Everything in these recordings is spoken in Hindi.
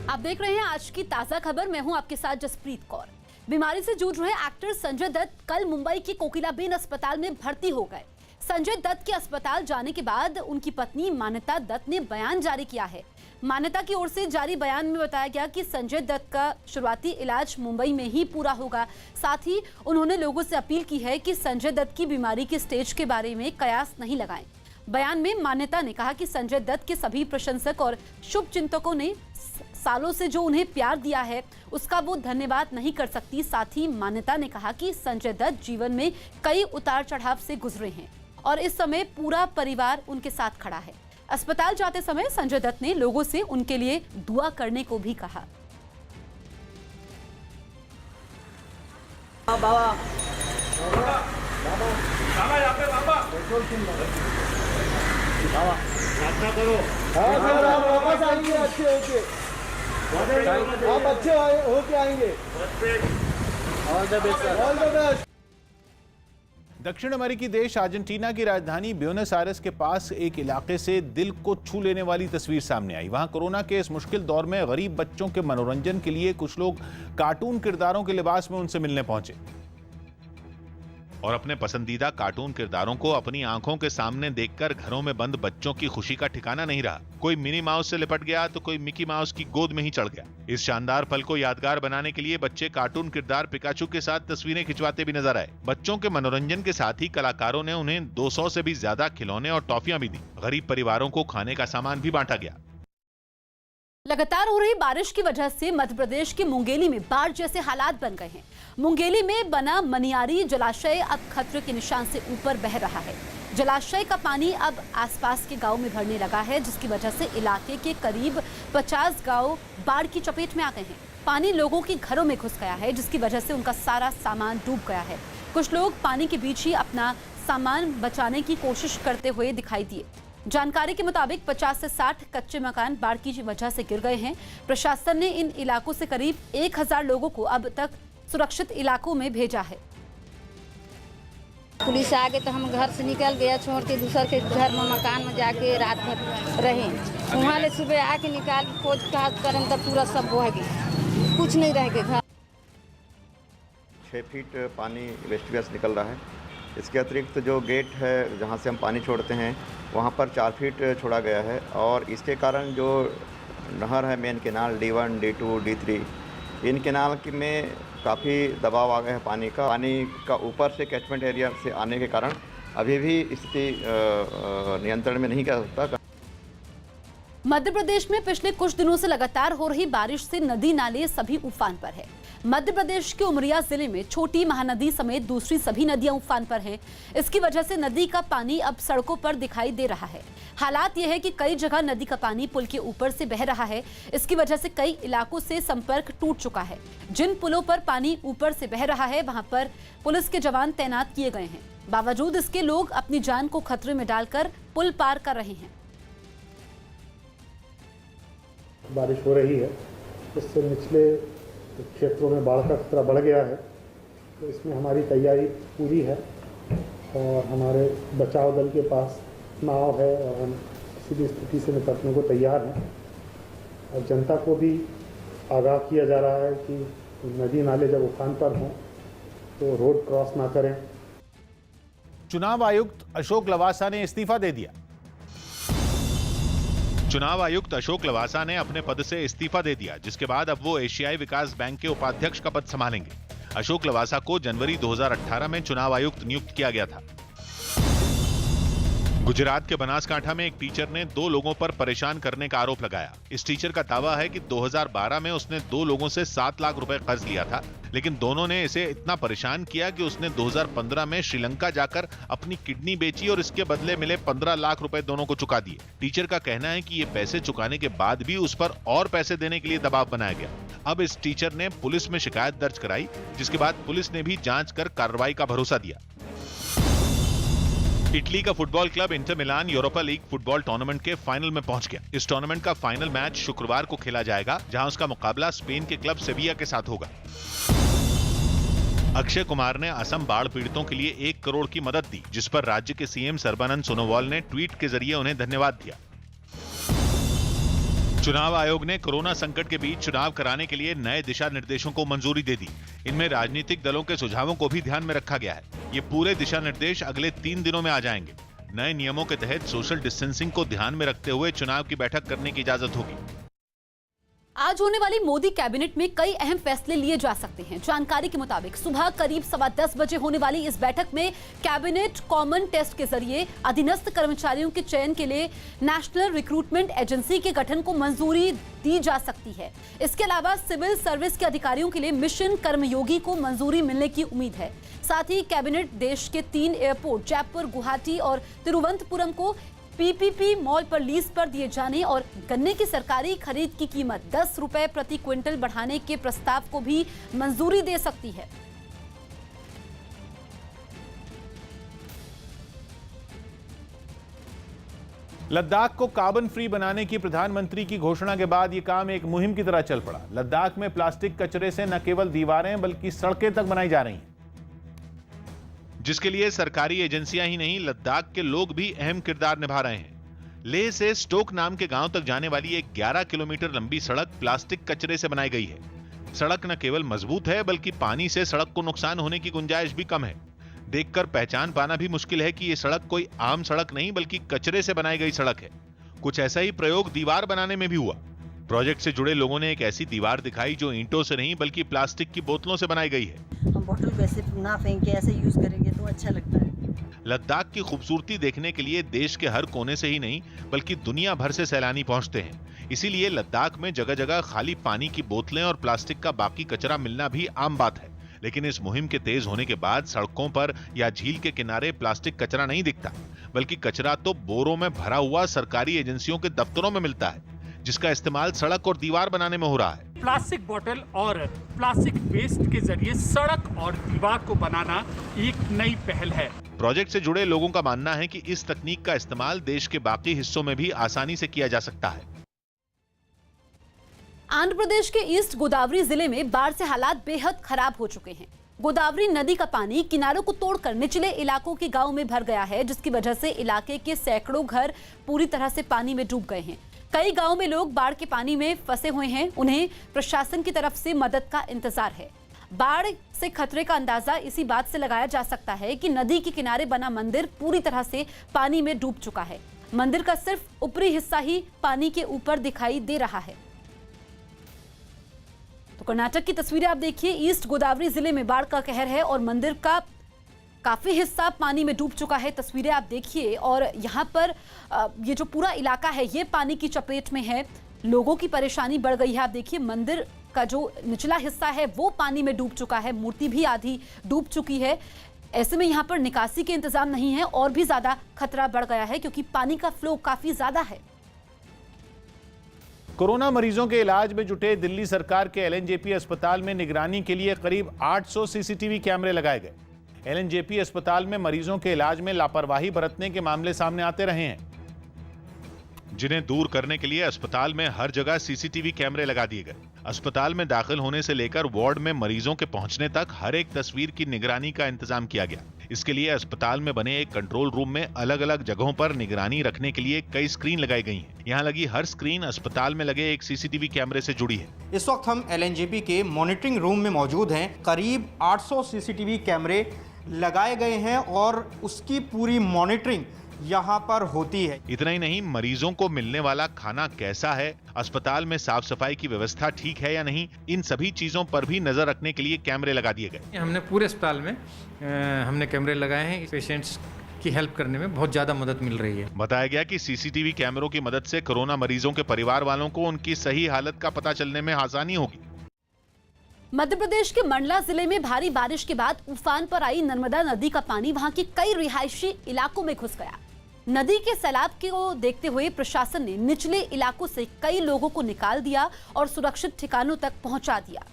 आप देख रहे हैं आज की ताजा खबर। मैं हूं आपके साथ जसप्रीत कौर। बीमारी से जूझ रहे एक्टर संजय दत्त कल मुंबई के कोकिलाबेन अस्पताल में भर्ती हो गए। संजय दत्त के अस्पताल जाने के बाद उनकी पत्नी मान्यता दत्त ने बयान जारी किया है। मान्यता की ओर से जारी बयान में बताया गया कि संजय दत्त का शुरुआती इलाज मुंबई में ही पूरा होगा। साथ ही उन्होंने लोगों से अपील की है कि संजय दत्त की बीमारी के स्टेज के बारे में कयास नहीं लगाएं। बयान में मान्यता ने कहा कि संजय दत्त के सभी प्रशंसक और शुभचिंतकों ने सालों से जो उन्हें प्यार दिया है उसका वो धन्यवाद नहीं कर सकती। साथ ही मान्यता ने कहा कि संजय दत्त जीवन में कई उतार चढ़ाव से गुजरे हैं और इस समय पूरा परिवार उनके साथ खड़ा है। अस्पताल जाते समय संजय दत्त ने लोगों से उनके लिए दुआ करने को भी कहा। वापस आएंगे अच्छे होके, आप अच्छे होके आएंगे। All the best. दक्षिण अमेरिकी देश अर्जेंटीना की राजधानी ब्यूनस आयर्स के पास एक इलाके से दिल को छू लेने वाली तस्वीर सामने आई। वहां कोरोना के इस मुश्किल दौर में गरीब बच्चों के मनोरंजन के लिए कुछ लोग कार्टून किरदारों के लिबास में उनसे मिलने पहुंचे और अपने पसंदीदा कार्टून किरदारों को अपनी आंखों के सामने देखकर घरों में बंद बच्चों की खुशी का ठिकाना नहीं रहा। कोई मिनी माउस से लिपट गया तो कोई मिकी माउस की गोद में ही चढ़ गया। इस शानदार पल को यादगार बनाने के लिए बच्चे कार्टून किरदार पिकाचू के साथ तस्वीरें खिंचवाते भी नजर आए। बच्चों के मनोरंजन के साथ ही कलाकारों ने उन्हें 200 से भी ज्यादा खिलौने और टॉफियां भी दी। गरीब परिवारों को खाने का सामान भी बांटा गया। लगातार हो रही बारिश की वजह से मध्य प्रदेश के मुंगेली में बाढ़ जैसे हालात बन गए हैं। मुंगेली में बना मनियारी जलाशय अब खतरे के निशान से ऊपर बह रहा है। जलाशय का पानी अब आसपास के गांव में भरने लगा है, जिसकी वजह से इलाके के करीब 50 गांव बाढ़ की चपेट में आ गए हैं। पानी लोगों के घरों में घुस गया है, जिसकी वजह से उनका सारा सामान डूब गया है। कुछ लोग पानी के बीच ही अपना सामान बचाने की कोशिश करते हुए दिखाई दिए। जानकारी के मुताबिक 50 से 60 कच्चे मकान बाढ़ की वजह से गिर गए हैं। प्रशासन ने इन इलाकों से करीब 1000 लोगों को अब तक सुरक्षित इलाकों में भेजा है। पुलिस आ गई तो हम घर से निकल गया, छोड़ के दूसर के घर में मकान में जाके रात भर रहे। वहाँ ले सुबह आके निकाल खोज काज करें तब पूरा सब बह गया, कुछ नहीं रह गया। 6 फीट पानी वेस्ट गैस निकल रहा है। इसके अतिरिक्त जो गेट है जहाँ से हम पानी छोड़ते हैं वहाँ पर 4 फीट छोड़ा गया है और इसके कारण जो नहर है main canal D1, D2, D3 इन केनाल में काफ़ी दबाव आ गया है पानी का ऊपर से कैचमेंट एरिया से आने के कारण अभी भी स्थिति नियंत्रण में नहीं कर सकता। मध्य प्रदेश में पिछले कुछ दिनों से लगातार हो रही बारिश से नदी नाले सभी उफान पर है। मध्य प्रदेश के उमरिया जिले में छोटी महानदी समेत दूसरी सभी नदियां उफान पर हैं। इसकी वजह से नदी का पानी अब सड़कों पर दिखाई दे रहा है। हालात यह है कि कई जगह नदी का पानी पुल के ऊपर से बह रहा है। इसकी वजह से कई इलाकों से संपर्क टूट चुका है। जिन पुलों पर पानी ऊपर से बह रहा है वहां पर पुलिस के जवान तैनात किए गए हैं। बावजूद इसके लोग अपनी जान को खतरे में डालकर पुल पार कर रहे हैं। बारिश हो रही है, इससे निचले क्षेत्रों में बाढ़ का खतरा बढ़ गया है, तो इसमें हमारी तैयारी पूरी है और हमारे बचाव दल के पास नाव है और हम किसी भी स्थिति से निपटने को तैयार हैं। और जनता को भी आगाह किया जा रहा है कि नदी नाले जब उफान पर हों तो रोड क्रॉस ना करें। चुनाव आयुक्त अशोक लवासा ने इस्तीफा दे दिया। चुनाव आयुक्त अशोक लवासा ने अपने पद से इस्तीफा दे दिया, जिसके बाद अब वो एशियाई विकास बैंक के उपाध्यक्ष का पद संभालेंगे। अशोक लवासा को जनवरी 2018 में चुनाव आयुक्त नियुक्त किया गया था। गुजरात के बनासकांठा में एक टीचर ने 2 लोगों पर परेशान करने का आरोप लगाया। इस टीचर का दावा है कि 2012 में उसने 2 लोगों से 7 लाख रुपए कर्ज लिया था, लेकिन दोनों ने इसे इतना परेशान किया कि उसने 2015 में श्रीलंका जाकर अपनी किडनी बेची और इसके बदले मिले 15 लाख रुपए दोनों को चुका दिए। टीचर का कहना है कि ये पैसे चुकाने के बाद भी उस पर और पैसे देने के लिए दबाव बनाया गया। अब इस टीचर ने पुलिस में शिकायत दर्ज कराई, जिसके बाद पुलिस ने भी जांच कर कार्रवाई का भरोसा दिया। इटली का football club Inter Milan Europa league football tournament के फाइनल में पहुंच गया। इस टूर्नामेंट का फाइनल मैच शुक्रवार को खेला जाएगा, जहां उसका मुकाबला स्पेन के क्लब सेविया के साथ होगा। अक्षय कुमार ने असम बाढ़ पीड़ितों के लिए 1 करोड़ की मदद दी, जिस पर राज्य के सीएम सर्बानंद सोनोवाल ने ट्वीट के जरिए उन्हें धन्यवाद दिया। चुनाव आयोग ने कोरोना संकट के बीच चुनाव कराने के लिए नए दिशा निर्देशों को मंजूरी दे दी। इनमें राजनीतिक दलों के सुझावों को भी ध्यान में रखा गया है। ये पूरे दिशा निर्देश अगले 3 दिनों में आ जाएंगे। नए नियमों के तहत सोशल डिस्टेंसिंग को ध्यान में रखते हुए चुनाव की बैठक करने की इजाजत होगी। आज होने वाली मोदी कैबिनेट में कई अहम फैसले लिए जा सकते हैं। जानकारी के मुताबिक सुबह करीब 10:15 बजे होने वाली इस बैठक में कैबिनेट कॉमन टेस्ट के जरिए अधीनस्थ कर्मचारियों के चयन के लिए नेशनल रिक्रूटमेंट एजेंसी के गठन को मंजूरी दी जा सकती है। इसके अलावा सिविल सर्विस के अधिकारियों के लिए मिशन कर्मयोगी को मंजूरी मिलने की उम्मीद है। साथ ही कैबिनेट देश के 3 एयरपोर्ट जयपुर, गुवाहाटी और तिरुवनंतपुरम को पीपीपी मॉल पर लीज पर दिए जाने और गन्ने की सरकारी खरीद की कीमत 10 रुपए प्रति क्विंटल बढ़ाने के प्रस्ताव को भी मंजूरी दे सकती है। लद्दाख को कार्बन फ्री बनाने की प्रधानमंत्री की घोषणा के बाद यह काम एक मुहिम की तरह चल पड़ा। लद्दाख में प्लास्टिक कचरे से न केवल दीवारें बल्कि सड़कें तक बनाई जा रही हैं, जिसके लिए सरकारी एजेंसियां ही नहीं लद्दाख के लोग भी अहम किरदार निभा रहे हैं। लेह से स्टोक नाम के गांव तक जाने वाली एक 11 किलोमीटर लंबी सड़क प्लास्टिक कचरे से बनाई गई है। सड़क न केवल मजबूत है बल्कि पानी से सड़क को नुकसान होने की गुंजाइश भी कम है। देखकर पहचान पाना भी मुश्किल है कि यह सड़क कोई आम सड़क नहीं बल्कि कचरे से बनाई गई सड़क है। कुछ ऐसा ही प्रयोग दीवार बनाने में भी हुआ। प्रोजेक्ट से जुड़े लोगों ने एक ऐसी दीवार दिखाई जो ईंटों से नहीं बल्कि प्लास्टिक की बोतलों से बनाई गई है। हम बोतल वैसे ना फेंक के ऐसे यूज करेंगे तो अच्छा लगता है। लद्दाख की खूबसूरती देखने के लिए देश के हर कोने से ही नहीं बल्कि दुनिया भर से सैलानी पहुंचते हैं। इसीलिए लद्दाख में जगह जगह खाली पानी की बोतलें और प्लास्टिक का बाकी कचरा मिलना भी आम बात है। लेकिन इस मुहिम के तेज होने के बाद सड़कों पर या झील के किनारे प्लास्टिक कचरा नहीं दिखता, बल्कि कचरा तो बोरों में भरा हुआ सरकारी एजेंसियों के दफ्तरों में मिलता है, जिसका इस्तेमाल सड़क और दीवार बनाने में हो रहा है। प्लास्टिक बोतल और प्लास्टिक वेस्ट के जरिए सड़क और दीवार को बनाना एक नई पहल है। प्रोजेक्ट से जुड़े लोगों का मानना है कि इस तकनीक का इस्तेमाल देश के बाकी हिस्सों में भी आसानी से किया जा सकता है। आंध्र प्रदेश के ईस्ट गोदावरी जिले में बाढ़ से हालात बेहद खराब हो चुके हैं। गोदावरी नदी का पानी किनारों को तोड़कर निचले इलाकों के गांव में भर गया है, जिसकी वजह से इलाके के सैकड़ों घर पूरी तरह से पानी में डूब गए हैं। कई गांव में लोग बाढ़ के पानी में फंसे हुए हैं। उन्हें प्रशासन की तरफ से मदद का इंतजार है। बाढ़ से खतरे का अंदाजा इसी बात से लगाया जा सकता है कि नदी के किनारे बना मंदिर पूरी तरह से पानी में डूब चुका है। मंदिर का सिर्फ ऊपरी हिस्सा ही पानी के ऊपर दिखाई दे रहा है। तो कर्नाटक की तस्वीरें आप देखिए। ईस्ट गोदावरी जिले में बाढ़ का कहर है और मंदिर का काफी हिस्सा पानी में डूब चुका है। तस्वीरें आप देखिए और यहाँ पर ये जो पूरा इलाका है ये पानी की चपेट में है। लोगों की परेशानी बढ़ गई है। आप देखिए मंदिर का जो निचला हिस्सा है वो पानी में डूब चुका है। मूर्ति भी आधी डूब चुकी है। ऐसे में यहाँ पर निकासी के इंतजाम नहीं है और भी ज्यादा खतरा बढ़ गया है क्योंकि पानी का फ्लो काफी ज्यादा है। कोरोना मरीजों के इलाज में जुटे दिल्ली सरकार के एलएनजेपी अस्पताल में निगरानी के लिए करीब 800 सीसीटीवी कैमरे लगाए गए। एलएनजेपी अस्पताल में मरीजों के इलाज में लापरवाही बरतने के मामले सामने आते रहे हैं, जिन्हें दूर करने के लिए अस्पताल में हर जगह सीसीटीवी कैमरे लगा दिए गए। अस्पताल में दाखिल होने से लेकर वार्ड में मरीजों के पहुंचने तक हर एक तस्वीर की निगरानी का इंतजाम किया गया। इसके लिए अस्पताल में बने एक कंट्रोल रूम में अलग अलग जगहों पर निगरानी रखने के लिए कई स्क्रीन लगाई गई हैं। यहाँ लगी हर स्क्रीन अस्पताल में लगे एक सीसीटीवी कैमरे से जुड़ी है। इस वक्त हम एलएनजेपी के मॉनिटरिंग रूम में मौजूद हैं। करीब 800 सीसीटीवी कैमरे लगाए गए हैं और उसकी पूरी मॉनिटरिंग यहाँ पर होती है। इतना ही नहीं, मरीजों को मिलने वाला खाना कैसा है, अस्पताल में साफ सफाई की व्यवस्था ठीक है या नहीं, इन सभी चीजों पर भी नजर रखने के लिए कैमरे लगा दिए गए। हमने पूरे अस्पताल में हमने कैमरे लगाए हैं। पेशेंट्स की हेल्प करने में बहुत ज्यादा मदद मिल रही है। बताया गया कि सीसीटीवी कैमरों की मदद से कोरोना मरीजों के परिवार वालों को उनकी सही हालत का पता चलने में आसानी होगी। मध्य प्रदेश के मंडला जिले में भारी बारिश के बाद उफान पर आई नर्मदा नदी का पानी वहां के कई रिहायशी इलाकों में घुस गया। नदी के सैलाब को देखते हुए प्रशासन ने निचले इलाकों से कई लोगों को निकाल दिया और सुरक्षित ठिकानों तक पहुंचा दिया,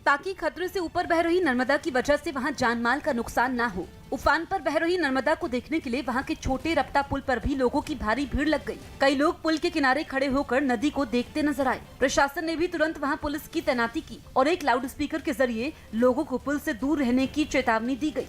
ताकि खतरे से ऊपर बह रही नर्मदा की वजह से वहां जानमाल का नुकसान ना हो। उफान पर बह रही नर्मदा को देखने के लिए वहां के छोटे रपटा पुल पर भी लोगों की भारी भीड़ लग गई। कई लोग पुल के किनारे खड़े होकर नदी को देखते नजर आए। प्रशासन ने भी तुरंत वहां पुलिस की तैनाती की और एक लाउड स्पीकर के जरिए लोगों को पुल से दूर रहने की चेतावनी दी गई।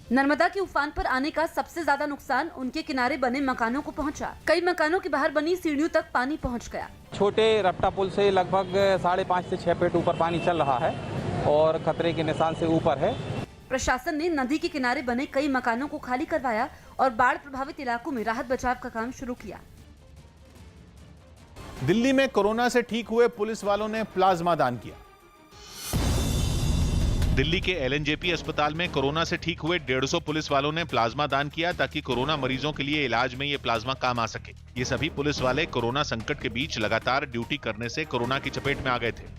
नर्मदा के उफान पर आने का सबसे ज्यादा नुकसान उनके किनारे बने मकानों को पहुंचा। कई मकानों के बाहर बनी सीढ़ियों तक पानी पहुंच गया। छोटे रपटा पुल से लगभग 5.5 से 6 फीट ऊपर पानी चल रहा है और खतरे के निशान से ऊपर है। प्रशासन ने नदी के किनारे बने कई मकानों को खाली करवाया और बाढ़ प्रभावित इलाकों में राहत बचाव का काम शुरू किया। दिल्ली में कोरोना से ठीक हुए पुलिस वालों ने प्लाज्मा दान किया। दिल्ली के एलएनजेपी अस्पताल में कोरोना से ठीक हुए 150 पुलिस वालों ने प्लाज्मा दान किया ताकि कोरोना मरीजों के लिए इलाज में ये प्लाज्मा काम आ सके। ये सभी पुलिस वाले कोरोना संकट के बीच लगातार ड्यूटी करने से कोरोना की चपेट में आ गए थे।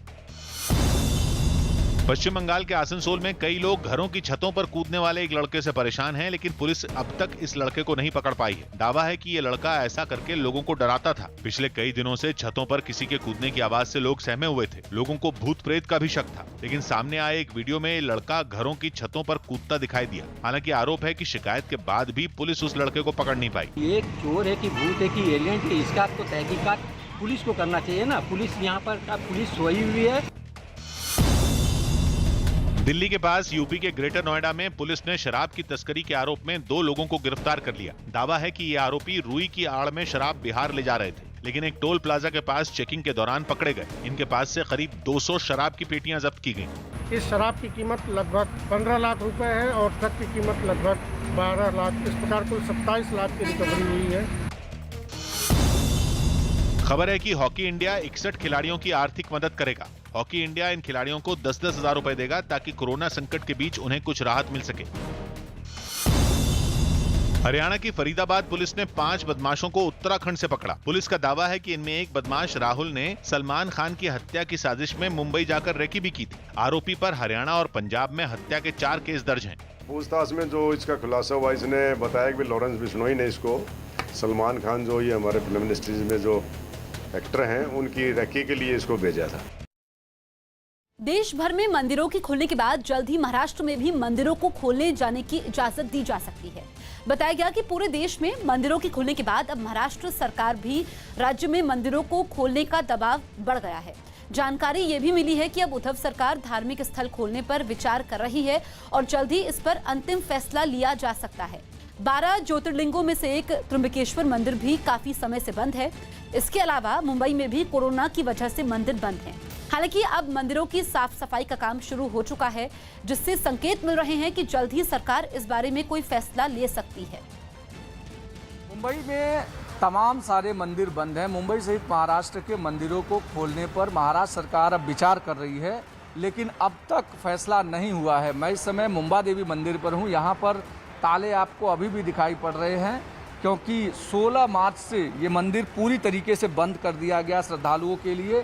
पश्चिम बंगाल के आसनसोल में कई लोग घरों की छतों पर कूदने वाले एक लड़के से परेशान हैं, लेकिन पुलिस अब तक इस लड़के को नहीं पकड़ पाई है। दावा है कि ये लड़का ऐसा करके लोगों को डराता था। पिछले कई दिनों से छतों पर किसी के कूदने की आवाज से लोग सहमे हुए थे। लोगों को भूत प्रेत का भी शक था, लेकिन सामने आए एक वीडियो में लड़का घरों की छतों पर कूदता दिखाई दिया। हालांकि आरोप है कि शिकायत के बाद भी पुलिस उस लड़के को पकड़ नहीं पाई। ये चोर है कि भूत है कि एलियन है, इसका तो तहकीकात पुलिस को करना चाहिए ना। पुलिस यहाँ पर पुलिस सोई हुई है। दिल्ली के पास यूपी के ग्रेटर नोएडा में पुलिस ने शराब की तस्करी के आरोप में 2 लोगों को गिरफ्तार कर लिया। दावा है कि ये आरोपी रुई की आड़ में शराब बिहार ले जा रहे थे, लेकिन एक टोल प्लाजा के पास चेकिंग के दौरान पकड़े गए। इनके पास से करीब 200 शराब की पेटियां जब्त की गईं। इस शराब की कीमत लगभग 15 लाख रुपए है और ट्रक की कीमत लगभग 12 लाख। इस प्रकार कुल 27 लाख की रिकवरी हुई है। खबर है कि हॉकी इंडिया 61 खिलाड़ियों की आर्थिक मदद करेगा। हॉकी इंडिया इन खिलाड़ियों को 10-10 हजार रुपए देगा ताकि कोरोना संकट के बीच उन्हें कुछ राहत मिल सके। हरियाणा की फरीदाबाद पुलिस ने 5 बदमाशों को उत्तराखंड से पकड़ा। पुलिस का दावा है कि इनमें एक बदमाश राहुल ने सलमान खान की हत्या की साजिश में मुंबई जाकर रेकी भी की थी। आरोपी पर हरियाणा और पंजाब में हत्या के 4 केस दर्ज हैं। पूछताछ में जो इसका खुलासा हुआ, इसने बताया कि लॉरेंस बिश्नोई ने इसको सलमान खान जो ये हमारे फिल्म इंडस्ट्रीज में जो एक्टर हैं उनकी रेकी के लिए इसको भेजा था। देश भर में मंदिरों के खुलने के बाद जल्द ही महाराष्ट्र में भी मंदिरों को खोलने जाने की इजाजत दी जा सकती है। बताया गया कि पूरे देश में मंदिरों के खुलने के बाद अब महाराष्ट्र सरकार भी राज्य में मंदिरों को खोलने का दबाव बढ़ गया है। जानकारी ये भी मिली है कि अब उद्धव सरकार धार्मिक स्थल खोलने पर विचार कर रही है और जल्द ही इस पर अंतिम फैसला लिया जा सकता है। 12 ज्योतिर्लिंगों में से एक त्र्यंबकेश्वर मंदिर भी काफी समय से बंद है। इसके अलावा मुंबई में भी कोरोना की वजह से मंदिर बंद हैं। हालांकि अब मंदिरों की साफ सफाई का काम शुरू हो चुका है, जिससे संकेत मिल रहे हैं कि जल्द ही सरकार इस बारे में कोई फैसला ले सकती है। मुंबई में तमाम सारे मंदिर बंद हैं। मुंबई सहित महाराष्ट्र के मंदिरों को खोलने पर महाराष्ट्र सरकार अब विचार कर रही है, लेकिन अब तक फैसला नहीं हुआ है। मैं इस समय मुंबा देवी मंदिर पर हूँ। यहाँ पर ताले आपको अभी भी दिखाई पड़ रहे हैं, क्योंकि 16 मार्च से ये मंदिर पूरी तरीके से बंद कर दिया गया श्रद्धालुओं के लिए,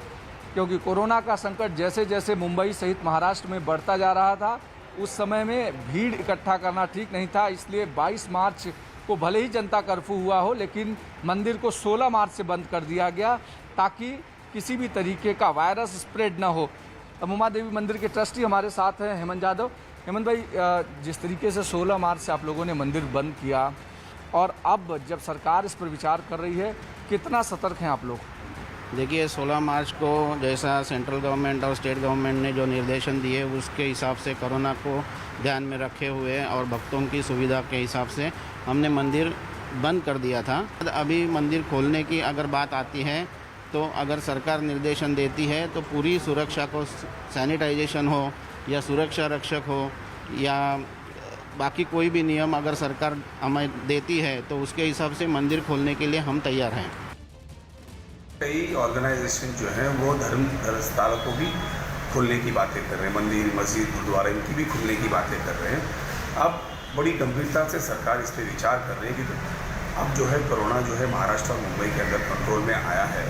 क्योंकि कोरोना का संकट जैसे जैसे मुंबई सहित महाराष्ट्र में बढ़ता जा रहा था, उस समय में भीड़ इकट्ठा करना ठीक नहीं था। इसलिए 22 मार्च को भले ही जनता कर्फ्यू हुआ हो, लेकिन मंदिर को 16 मार्च से बंद कर दिया गया ताकि किसी भी तरीके का वायरस स्प्रेड ना हो। मुंबा देवी मंदिर के ट्रस्टी हमारे साथ हैं हेमंत यादव। हेमंत भाई, जिस तरीके से 16 मार्च से आप लोगों ने मंदिर बंद किया और अब जब सरकार इस पर विचार कर रही है, कितना सतर्क हैं आप लोग? देखिए, 16 मार्च को जैसा सेंट्रल गवर्नमेंट और स्टेट गवर्नमेंट ने जो निर्देशन दिए उसके हिसाब से कोरोना को ध्यान में रखे हुए और भक्तों की सुविधा के हिसाब से हमने मंदिर बंद कर दिया था। अभी मंदिर खोलने की अगर बात आती है तो अगर सरकार निर्देशन देती है तो पूरी सुरक्षा को, सैनिटाइजेशन हो या सुरक्षा रक्षक हो या बाकी कोई भी नियम अगर सरकार हमें देती है तो उसके हिसाब से मंदिर खोलने के लिए हम तैयार हैं। कई ऑर्गेनाइजेशन जो हैं वो धर्म स्थलों को भी खोलने की बातें कर रहे हैं। मंदिर, मस्जिद, गुरुद्वारा इनकी भी खुलने की बातें कर रहे हैं। अब बड़ी गंभीरता से सरकार इस पर विचार कर रही है कि अब जो है कोरोना जो है महाराष्ट्र और मुंबई के अंदर कंट्रोल में आया है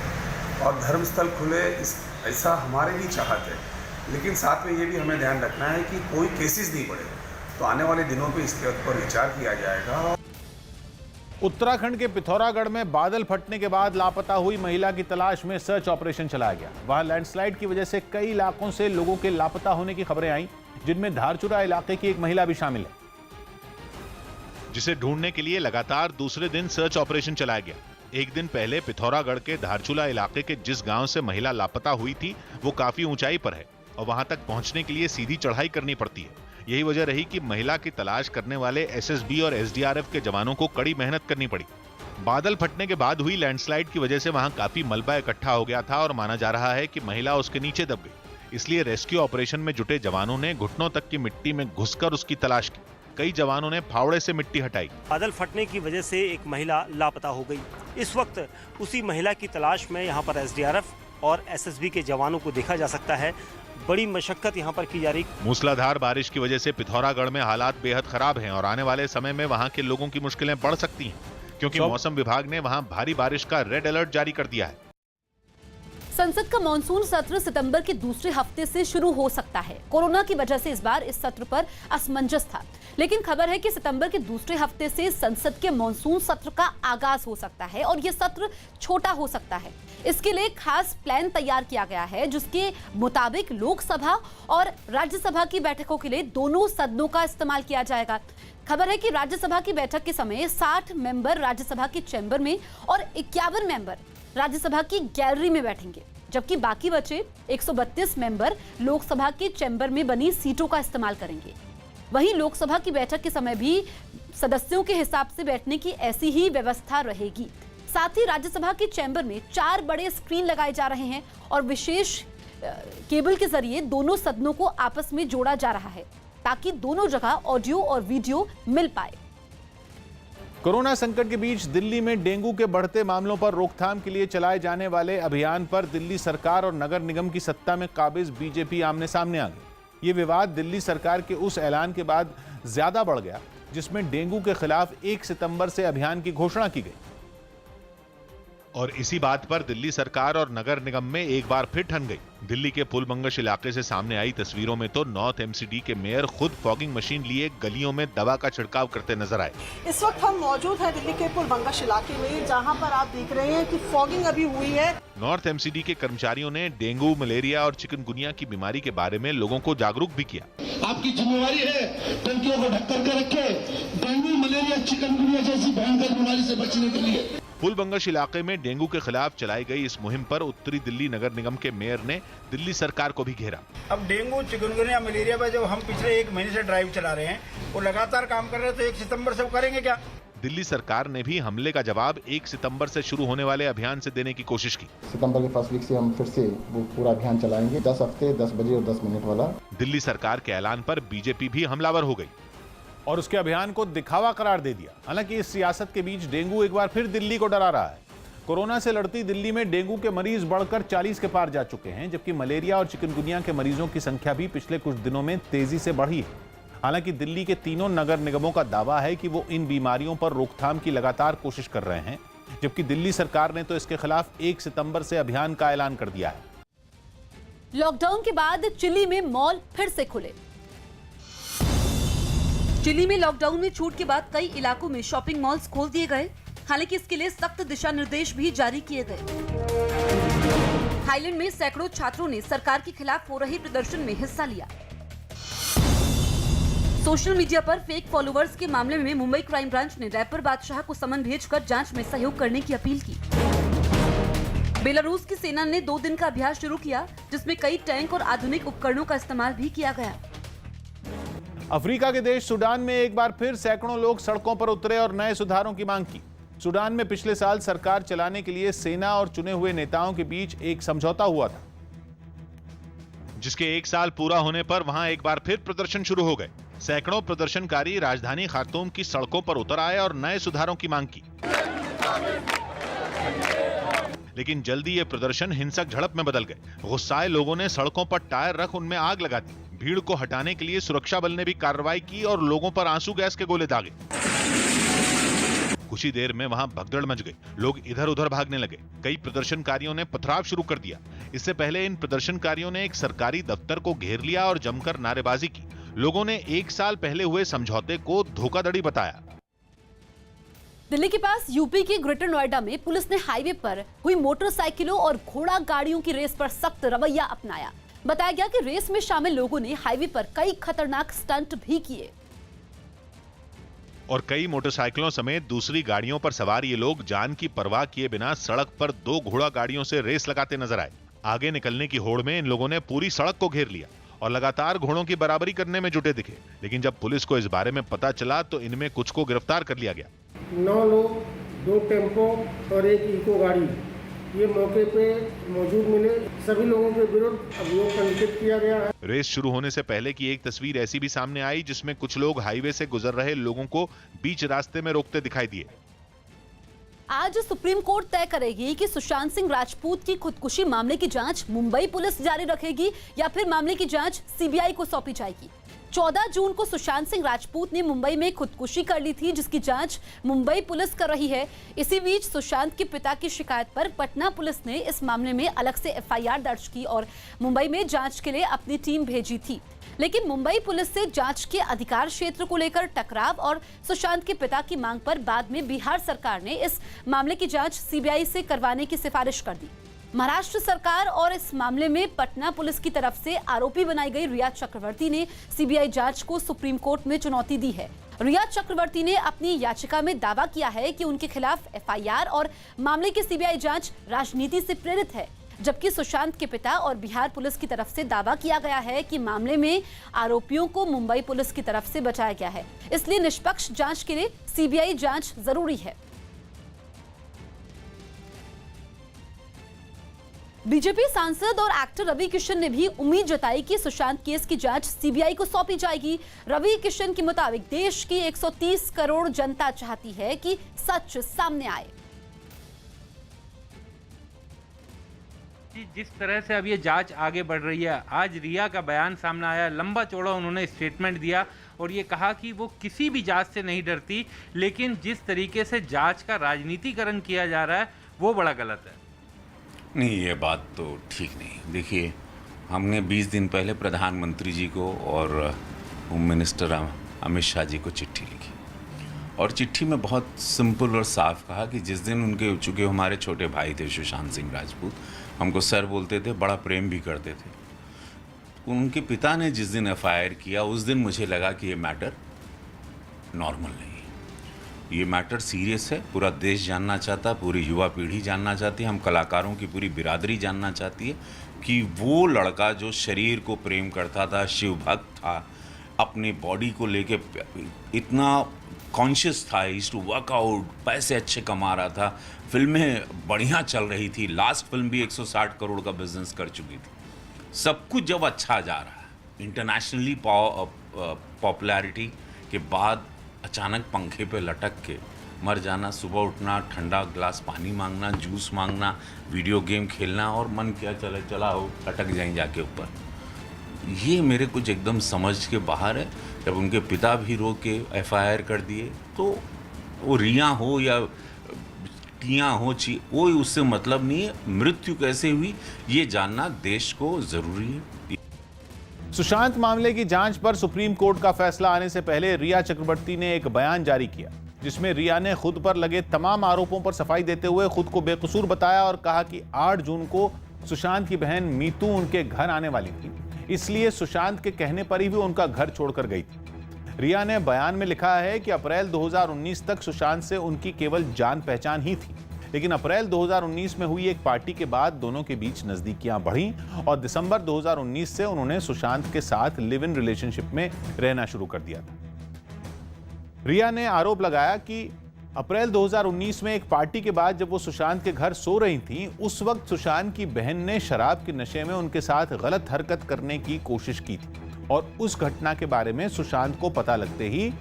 और धर्मस्थल खुले, ऐसा हमारे भी चाहत है। लेकिन साथ में ये भी हमें ध्यान रखना है कि कोई केसेस नहीं बढ़े, तो आने वाले दिनों पे इसके ऊपर विचार किया जाएगा। उत्तराखंड के पिथौरागढ़ में बादल फटने के बाद लापता हुई महिला की तलाश में सर्च ऑपरेशन चलाया गया। वहां लैंडस्लाइड की वजह से कई इलाकों से लोगों के लापता होने की खबरें आई, जिनमें धारचूला इलाके की एक महिला भी शामिल है, जिसे ढूंढने के लिए लगातार दूसरे दिन सर्च ऑपरेशन चलाया गया। एक दिन पहले पिथौरागढ़ के धारचूला इलाके के जिस गांव से महिला लापता हुई थी वो काफी ऊंचाई पर है और वहां तक पहुंचने के लिए सीधी चढ़ाई करनी पड़ती है। यही वजह रही कि महिला की तलाश करने वाले एसएसबी और एसडीआरएफ के जवानों को कड़ी मेहनत करनी पड़ी। बादल फटने के बाद हुई लैंडस्लाइड की वजह से वहां काफी मलबा इकट्ठा हो गया था और माना जा रहा है कि महिला उसके नीचे दब गई। इसलिए रेस्क्यू ऑपरेशन में जुटे जवानों ने घुटनों तक की मिट्टी में घुसकर उसकी तलाश की। कई जवानों ने फावड़े से मिट्टी हटाई। बादल फटने की वजह से एक महिला लापता हो गई। इस वक्त उसी महिला की तलाश में यहाँ पर एसडीआरएफ और एसएसबी के जवानों को देखा जा सकता है। बड़ी मशक्कत यहाँ पर की जा रही। मूसलाधार बारिश की वजह से पिथौरागढ़ में हालात बेहद खराब हैं और आने वाले समय में वहां के लोगों की मुश्किलें बढ़ सकती हैं, क्योंकि मौसम विभाग ने वहां भारी बारिश का रेड अलर्ट जारी कर दिया है। संसद का मॉनसून सत्र सितंबर के दूसरे हफ्ते से शुरू हो सकता है। कोरोना की वजह से इस बार इस सत्र पर असमंजस था, लेकिन खबर है कि सितंबर के दूसरे हफ्ते से संसद के मॉनसून सत्र का आगाज हो सकता है और यह सत्र छोटा हो सकता है। इसके लिए खास प्लान तैयार किया गया है, जिसके मुताबिक लोकसभा और राज्यसभा की बैठकों के लिए दोनों सदनों का इस्तेमाल किया जाएगा। खबर है कि राज्यसभा की बैठक के समय 60 मेंबर राज्यसभा के चैम्बर में और 51 मेंबर राज्यसभा की गैलरी में बैठेंगे, जबकि बाकी बचे 132 मेंबर लोकसभा के चैम्बर में बनी सीटों का इस्तेमाल करेंगे। वहीं लोकसभा की बैठक के समय भी सदस्यों के हिसाब से बैठने की ऐसी ही व्यवस्था रहेगी। साथ ही राज्यसभा के चैम्बर में 4 बड़े स्क्रीन लगाए जा रहे हैं और विशेष केबल के जरिए दोनों सदनों को आपस में जोड़ा जा रहा है, ताकि दोनों जगह ऑडियो और वीडियो मिल पाए। कोरोना संकट के बीच दिल्ली में डेंगू के बढ़ते मामलों पर रोकथाम के लिए चलाए जाने वाले अभियान पर दिल्ली सरकार और नगर निगम की सत्ता में काबिज बीजेपी आमने सामने आ गई। ये विवाद दिल्ली सरकार के उस ऐलान के बाद ज्यादा बढ़ गया, जिसमें डेंगू के खिलाफ 1 सितंबर से अभियान की घोषणा की गई। और इसी बात पर दिल्ली सरकार और नगर निगम में एक बार फिर ठन गई। दिल्ली के पुलबंगश इलाके से सामने आई तस्वीरों में तो नॉर्थ एमसीडी के मेयर खुद फॉगिंग मशीन लिए गलियों में दवा का छिड़काव करते नजर आए। इस वक्त हम मौजूद हैं दिल्ली के पुलबंगश इलाके में, जहां पर आप देख रहे हैं कि फॉगिंग अभी हुई है। नॉर्थ एमसीडी के कर्मचारियों ने डेंगू, मलेरिया और चिकनगुनिया की बीमारी के बारे में लोगों को जागरूक भी किया। आपकी जिम्मेवारी है टंकियों को ढक कर रखे, डेंगू, मलेरिया, चिकनगुनिया जैसी भयंकर बीमारी से बचने के लिए। पुलबंगश इलाके में डेंगू के खिलाफ चलाई गई इस मुहिम पर उत्तरी दिल्ली नगर निगम के मेयर ने दिल्ली सरकार को भी घेरा। अब डेंगू, चिकनगुनिया, मलेरिया पर जब हम पिछले 1 महीने से ड्राइव चला रहे हैं, वो लगातार काम कर रहे हैं, तो 1 सितंबर से वो करेंगे क्या? दिल्ली सरकार ने भी हमले का जवाब 1 सितंबर से शुरू होने वाले अभियान से देने की कोशिश की। सितंबर के फर्स्ट वीक से हम फिर से वो पूरा अभियान चलाएंगे, 10 हफ्ते 10 बजे और 10 मिनट वाला। दिल्ली सरकार के ऐलान पर बीजेपी भी हमलावर हो गई और उसके अभियान को दिखावा करार दे दिया। हालांकि इस सियासत के बीच डेंगू एक बार फिर दिल्ली को डरा रहा है। कोरोना से लड़ती दिल्ली में डेंगू के मरीज बढ़कर 40 के पार जा चुके हैं, जबकि मलेरिया और चिकनगुनिया के मरीजों की संख्या भी पिछले कुछ दिनों में तेजी से बढ़ी है। हालांकि दिल्ली के तीनों नगर निगमों का दावा है कि वो इन बीमारियों पर रोकथाम की लगातार कोशिश कर रहे हैं, जबकि दिल्ली सरकार ने तो इसके खिलाफ 1 सितंबर से अभियान का ऐलान कर दिया है। लॉकडाउन के बाद चिली में मॉल फिर से खुले। चिली में लॉकडाउन में छूट के बाद कई इलाकों में शॉपिंग मॉल्स खोल दिए गए। हालांकि इसके लिए सख्त दिशा निर्देश भी जारी किए गए। थाईलैंड में सैकड़ों छात्रों ने सरकार के खिलाफ हो रहे प्रदर्शन में हिस्सा लिया। सोशल मीडिया पर फेक फॉलोअर्स के मामले में मुंबई क्राइम ब्रांच ने रैपर बादशाह को समन भेजकर जांच में सहयोग करने की अपील की। बेलारूस की सेना ने 2 दिन का अभ्यास शुरू किया, जिसमें कई टैंक और आधुनिक उपकरणों का इस्तेमाल भी किया गया। अफ्रीका के देश सूडान में एक बार फिर सैकड़ों लोग सड़कों पर उतरे और नए सुधारों की मांग की। सूडान में पिछले साल सरकार चलाने के लिए सेना और चुने हुए नेताओं के बीच एक समझौता हुआ था, जिसके 1 साल पूरा होने पर वहां एक बार फिर प्रदर्शन शुरू हो गए। सैकड़ों प्रदर्शनकारी राजधानी खार्तूम की सड़कों पर उतर आए और नए सुधारों की मांग की। लेकिन जल्दी ये प्रदर्शन हिंसक झड़प में बदल गए। गुस्साए लोगों ने सड़कों पर टायर रख उनमें आग लगा दी। भीड़ को हटाने के लिए सुरक्षा बल ने भी कार्रवाई की और लोगों पर आंसू गैस के गोले दागे। कुछ ही देर में वहां भगदड़ मच गई। लोग इधर उधर भागने लगे। कई प्रदर्शनकारियों ने पथराव शुरू कर दिया। इससे पहले इन प्रदर्शनकारियों ने एक सरकारी दफ्तर को घेर लिया और जमकर नारेबाजी की। लोगों ने 1 साल पहले हुए समझौते को धोखाधड़ी बताया। दिल्ली के पास यूपी के ग्रेटर नोएडा में पुलिस ने हाईवे पर हुई मोटरसाइकिलों और घोड़ा गाड़ियों की रेस पर सख्त रवैया अपनाया। बताया गया कि रेस में शामिल लोगों ने हाईवे पर कई खतरनाक स्टंट भी किए और कई मोटरसाइकिलों समेत दूसरी गाड़ियों पर सवार ये लोग जान की परवाह किए बिना सड़क पर 2 घोड़ा गाड़ियों से रेस लगाते नजर आए। आगे निकलने की होड़ में इन लोगों ने पूरी सड़क को घेर लिया और लगातार घोड़ों की बराबरी करने में जुटे दिखे। लेकिन जब पुलिस को इस बारे में पता चला तो इनमें कुछ को गिरफ्तार कर लिया गया। 9 लोग, 2 टेम्पो और 1 इको गाड़ी ये मौके पे मौजूद मिले। सभी लोगों के विरुद्ध अभियोग पंजीकृत किया गया है। रेस शुरू होने से पहले की एक तस्वीर ऐसी भी सामने आई जिसमें कुछ लोग हाईवे से गुजर रहे लोगों को बीच रास्ते में रोकते दिखाई दिए। आज सुप्रीम कोर्ट तय करेगी कि सुशांत सिंह राजपूत की खुदकुशी मामले की जांच मुंबई पुलिस जारी रखेगी या फिर मामले की जांच सीबीआई को सौंपी जाएगी। 14 जून को सुशांत सिंह राजपूत ने मुंबई में खुदकुशी कर ली थी, जिसकी जांच मुंबई पुलिस कर रही है। इसी बीच सुशांत के पिता की शिकायत पर पटना पुलिस ने इस मामले में अलग से एफआईआर दर्ज की और मुंबई में जांच के लिए अपनी टीम भेजी थी। लेकिन मुंबई पुलिस से जांच के अधिकार क्षेत्र को लेकर टकराव और सुशांत के पिता की मांग पर बाद में बिहार सरकार ने इस मामले की जांच सीबीआई से करवाने की सिफारिश कर दी। महाराष्ट्र सरकार और इस मामले में पटना पुलिस की तरफ से आरोपी बनाई गई रिया चक्रवर्ती ने सीबीआई जांच को सुप्रीम कोर्ट में चुनौती दी है। रिया चक्रवर्ती ने अपनी याचिका में दावा किया है कि उनके खिलाफ एफआईआर और मामले की सीबीआई जांच राजनीति से प्रेरित है, जबकि सुशांत के पिता और बिहार पुलिस की तरफ से दावा किया गया है कि मामले में आरोपियों को मुंबई पुलिस की तरफ से बचाया गया है, इसलिए निष्पक्ष जांच के लिए सीबीआई जांच जरूरी है। बीजेपी सांसद और एक्टर रवि किशन ने भी उम्मीद जताई कि सुशांत केस की जांच सीबीआई को सौंपी जाएगी। रवि किशन के मुताबिक देश की 130 करोड़ जनता चाहती है कि सच सामने आए। जिस तरह से अब ये जांच आगे बढ़ रही है, आज रिया का बयान सामने आया, लंबा चौड़ा उन्होंने स्टेटमेंट दिया और ये कहा कि वो किसी भी जांच से नहीं डरती, लेकिन जिस तरीके से जांच का राजनीतिकरण किया जा रहा है वो बड़ा गलत है। नहीं, ये बात तो ठीक नहीं। देखिए, हमने 20 दिन पहले प्रधानमंत्री जी को और होम मिनिस्टर अमित शाह जी को चिट्ठी लिखी और चिट्ठी में बहुत सिंपल और साफ कहा कि जिस दिन उनके चूँकि हमारे छोटे भाई थे सुशांत सिंह राजपूत, हमको सर बोलते थे, बड़ा प्रेम भी करते थे। उनके पिता ने जिस दिन एफआईआर किया उस दिन मुझे लगा कि ये मैटर नॉर्मल नहीं है, ये मैटर सीरियस है। पूरा देश जानना चाहता, पूरी युवा पीढ़ी जानना चाहती है, हम कलाकारों की पूरी बिरादरी जानना चाहती है कि वो लड़का जो शरीर को प्रेम करता था, शिव भक्त था, अपनी बॉडी को लेके इतना कॉन्शियस था, इज टू वर्कआउट, पैसे अच्छे कमा रहा था, फिल्में बढ़िया चल रही थी, लास्ट फिल्म भी 160 करोड़ का बिजनेस कर चुकी थी। सब कुछ जब अच्छा जा रहा है, इंटरनेशनली पॉपुलैरिटी के बाद अचानक पंखे पे लटक के मर जाना, सुबह उठना, ठंडा ग्लास पानी मांगना, जूस मांगना, वीडियो गेम खेलना और मन क्या चला हो लटक जाएं जाके ऊपर, ये मेरे कुछ एकदम समझ के बाहर है। जब उनके पिता भी रो के एफआईआर कर दिए तो वो रिया हो या टिया हो, वो उससे मतलब नहीं है। मृत्यु कैसे हुई ये जानना देश को ज़रूरी है। सुशांत मामले की जांच पर सुप्रीम कोर्ट का फैसला आने से पहले रिया चक्रवर्ती ने एक बयान जारी किया, जिसमें रिया ने खुद पर लगे तमाम आरोपों पर सफाई देते हुए खुद को बेकसूर बताया और कहा कि 8 जून को सुशांत की बहन मीतू उनके घर आने वाली थी, इसलिए सुशांत के कहने पर ही वो उनका घर छोड़कर गई थी। रिया ने बयान में लिखा है कि अप्रैल 2019 तक सुशांत से उनकी केवल जान पहचान ही थी, लेकिन अप्रैल 2019 में हुई एक पार्टी के बाद दोनों के बीच नजदीकियां बढ़ीं और दिसंबर 2019 से उन्होंने सुशांत के साथ लिव इन रिलेशनशिप में रहना शुरू कर दिया था। रिया ने आरोप लगाया कि अप्रैल 2019 में एक पार्टी के बाद जब वो सुशांत के घर सो रही थीं, उस वक्त सुशांत की बहन ने शराब के नशे में उनके साथ गलत हरकत करने की कोशिश की थी और उस घटना के बारे में सुशांत को पता लगते ही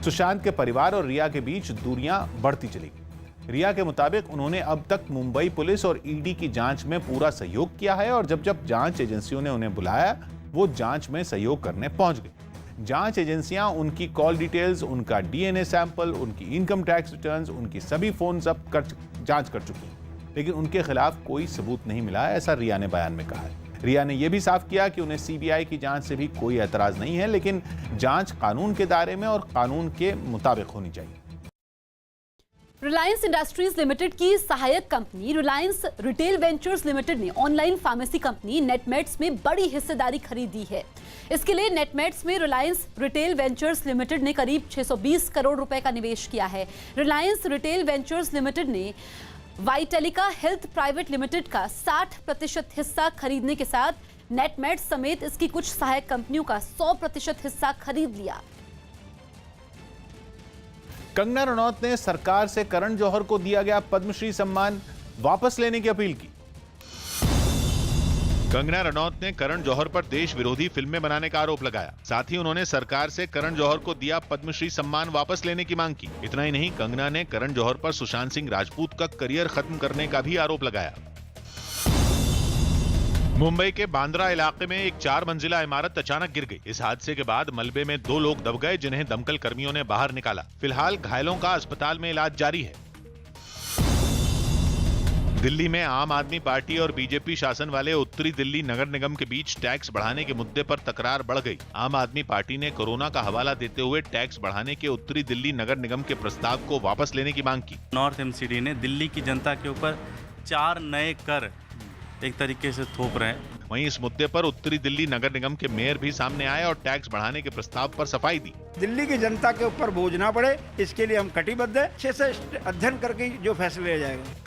सुशांत के परिवार और रिया के बीच दूरियां बढ़ती चली गई। रिया के मुताबिक उन्होंने अब तक मुंबई पुलिस और ईडी की जांच में पूरा सहयोग किया है और जब जब जांच एजेंसियों ने उन्हें बुलाया वो जांच में सहयोग करने पहुंच गए। जांच एजेंसियां उनकी कॉल डिटेल्स, उनका डीएनए सैंपल, उनकी इनकम टैक्स रिटर्न्स, उनकी सभी फोन जब्त कर जांच कर चुकी हैं, लेकिन उनके खिलाफ कोई सबूत नहीं मिला, ऐसा रिया ने बयान में कहा है। रिया ने यह भी साफ किया कि उन्हें सीबीआई की जांच से भी कोई एतराज नहीं है, लेकिन जांच कानून के दायरे में और कानून के मुताबिक होनी चाहिए। रिलायंस इंडस्ट्रीज लिमिटेड की सहायक company Reliance retail ventures limited ने ऑनलाइन फार्मेसी कंपनी नेटमेट्स में बड़ी हिस्सेदारी खरीदी है। इसके लिए नेटमेट्स में रिलायंस रिटेल वेंचर्स लिमिटेड ने करीब 620 करोड़ रुपए का निवेश किया है। रिलायंस रिटेल वेंचर्स लिमिटेड ने वाइटेलिका हेल्थ प्राइवेट लिमिटेड का 60% हिस्सा खरीदने के साथ नेटमेट समेत इसकी कुछ सहायक कंपनियों का 100% हिस्सा खरीद लिया। कंगना रनौत ने सरकार से करण जौहर को दिया गया पद्मश्री सम्मान वापस लेने की अपील की। कंगना रनौत ने करण जौहर पर देश विरोधी फिल्में बनाने का आरोप लगाया। साथ ही उन्होंने सरकार से करण जौहर को दिया पद्मश्री सम्मान वापस लेने की मांग की। इतना ही नहीं, कंगना ने करण जौहर पर सुशांत सिंह राजपूत का करियर खत्म करने का भी आरोप लगाया। मुंबई के बांद्रा इलाके में एक 4 मंजिला इमारत अचानक गिर गई। इस हादसे के बाद मलबे में 2 लोग दब गए, जिन्हें दमकल कर्मियों ने बाहर निकाला। फिलहाल घायलों का अस्पताल में इलाज जारी है। दिल्ली में आम आदमी पार्टी और बीजेपी शासन वाले उत्तरी दिल्ली नगर निगम के बीच टैक्स बढ़ाने के मुद्दे पर तकरार बढ़ गई। आम आदमी पार्टी ने कोरोना का हवाला देते हुए टैक्स बढ़ाने के उत्तरी दिल्ली नगर निगम के प्रस्ताव को वापस लेने की मांग की। नॉर्थ एमसीडी ने दिल्ली की जनता के ऊपर 4 नए कर एक तरीके से थोप रहे हैं। वहीं इस मुद्दे पर उत्तरी दिल्ली नगर निगम के मेयर भी सामने आए और टैक्स बढ़ाने के प्रस्ताव पर सफाई दी। दिल्ली की जनता के ऊपर बोझ ना पड़े, इसके लिए हम कटिबद्ध हैं। अच्छे से अध्ययन करके जो फैसले लिया जाएगा।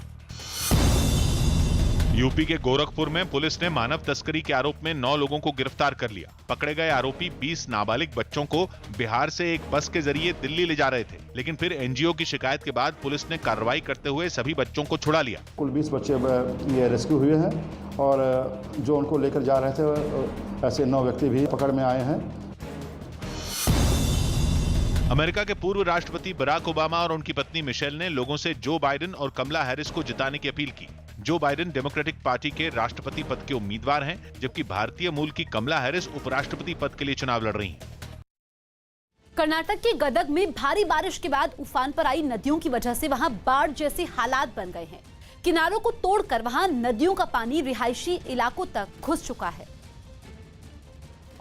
यूपी के गोरखपुर में पुलिस ने मानव तस्करी के आरोप में 9 लोगों को गिरफ्तार कर लिया। पकड़े गए आरोपी 20 नाबालिग बच्चों को बिहार से एक बस के जरिए दिल्ली ले जा रहे थे, लेकिन फिर एनजीओ की शिकायत के बाद पुलिस ने कार्रवाई करते हुए सभी बच्चों को छुड़ा लिया। कुल 20 बच्चे ये रेस्क्यू हुए हैं और जो उनको लेकर जा रहे थे ऐसे 9 व्यक्ति भी पकड़ में आए हैं। अमेरिका के पूर्व राष्ट्रपति बराक ओबामा और उनकी पत्नी मिशेल ने लोगों से जो बाइडेन और कमला हैरिस को जिताने की अपील की। जो बाइडेन डेमोक्रेटिक पार्टी के राष्ट्रपति पद के उम्मीदवार हैं, जबकि भारतीय मूल की कमला हैरिस उपराष्ट्रपति पद के लिए चुनाव लड़ रही हैं। कर्नाटक के गदग में भारी बारिश के बाद उफान पर आई नदियों की वजह से वहां बाढ़ जैसे हालात बन गए हैं। किनारों को तोड़कर वहां नदियों का पानी रिहायशी इलाकों तक घुस चुका है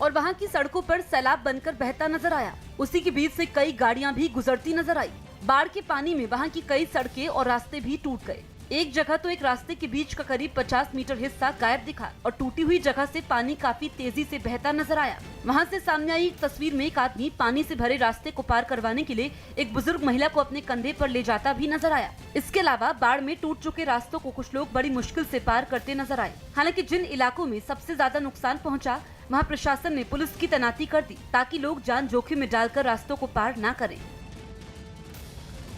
और वहां की सड़कों पर सैलाब बनकर बहता नजर आया। उसी के बीच से कई गाड़ियां भी गुजरती नजर आई। बाढ़ के पानी में वहां की कई सड़कें और रास्ते भी टूट गए। एक जगह तो एक रास्ते के बीच का करीब 50 मीटर हिस्सा गायब दिखा और टूटी हुई जगह से पानी काफी तेजी से बहता नजर आया। वहां से सामने आई एक तस्वीर में एक आदमी पानी से भरे रास्ते को पार करवाने के लिए एक बुजुर्ग महिला को अपने कंधे पर ले जाता भी नजर आया। इसके अलावा बाढ़ में टूट चुके रास्तों को कुछ लोग बड़ी मुश्किल से पार करते नजर आए। हालांकि जिन इलाकों में सबसे ज्यादा नुकसान पहुँचा, वहाँ प्रशासन ने पुलिस की तैनाती कर दी ताकि लोग जान जोखिम में डालकर रास्तों को पार न करें।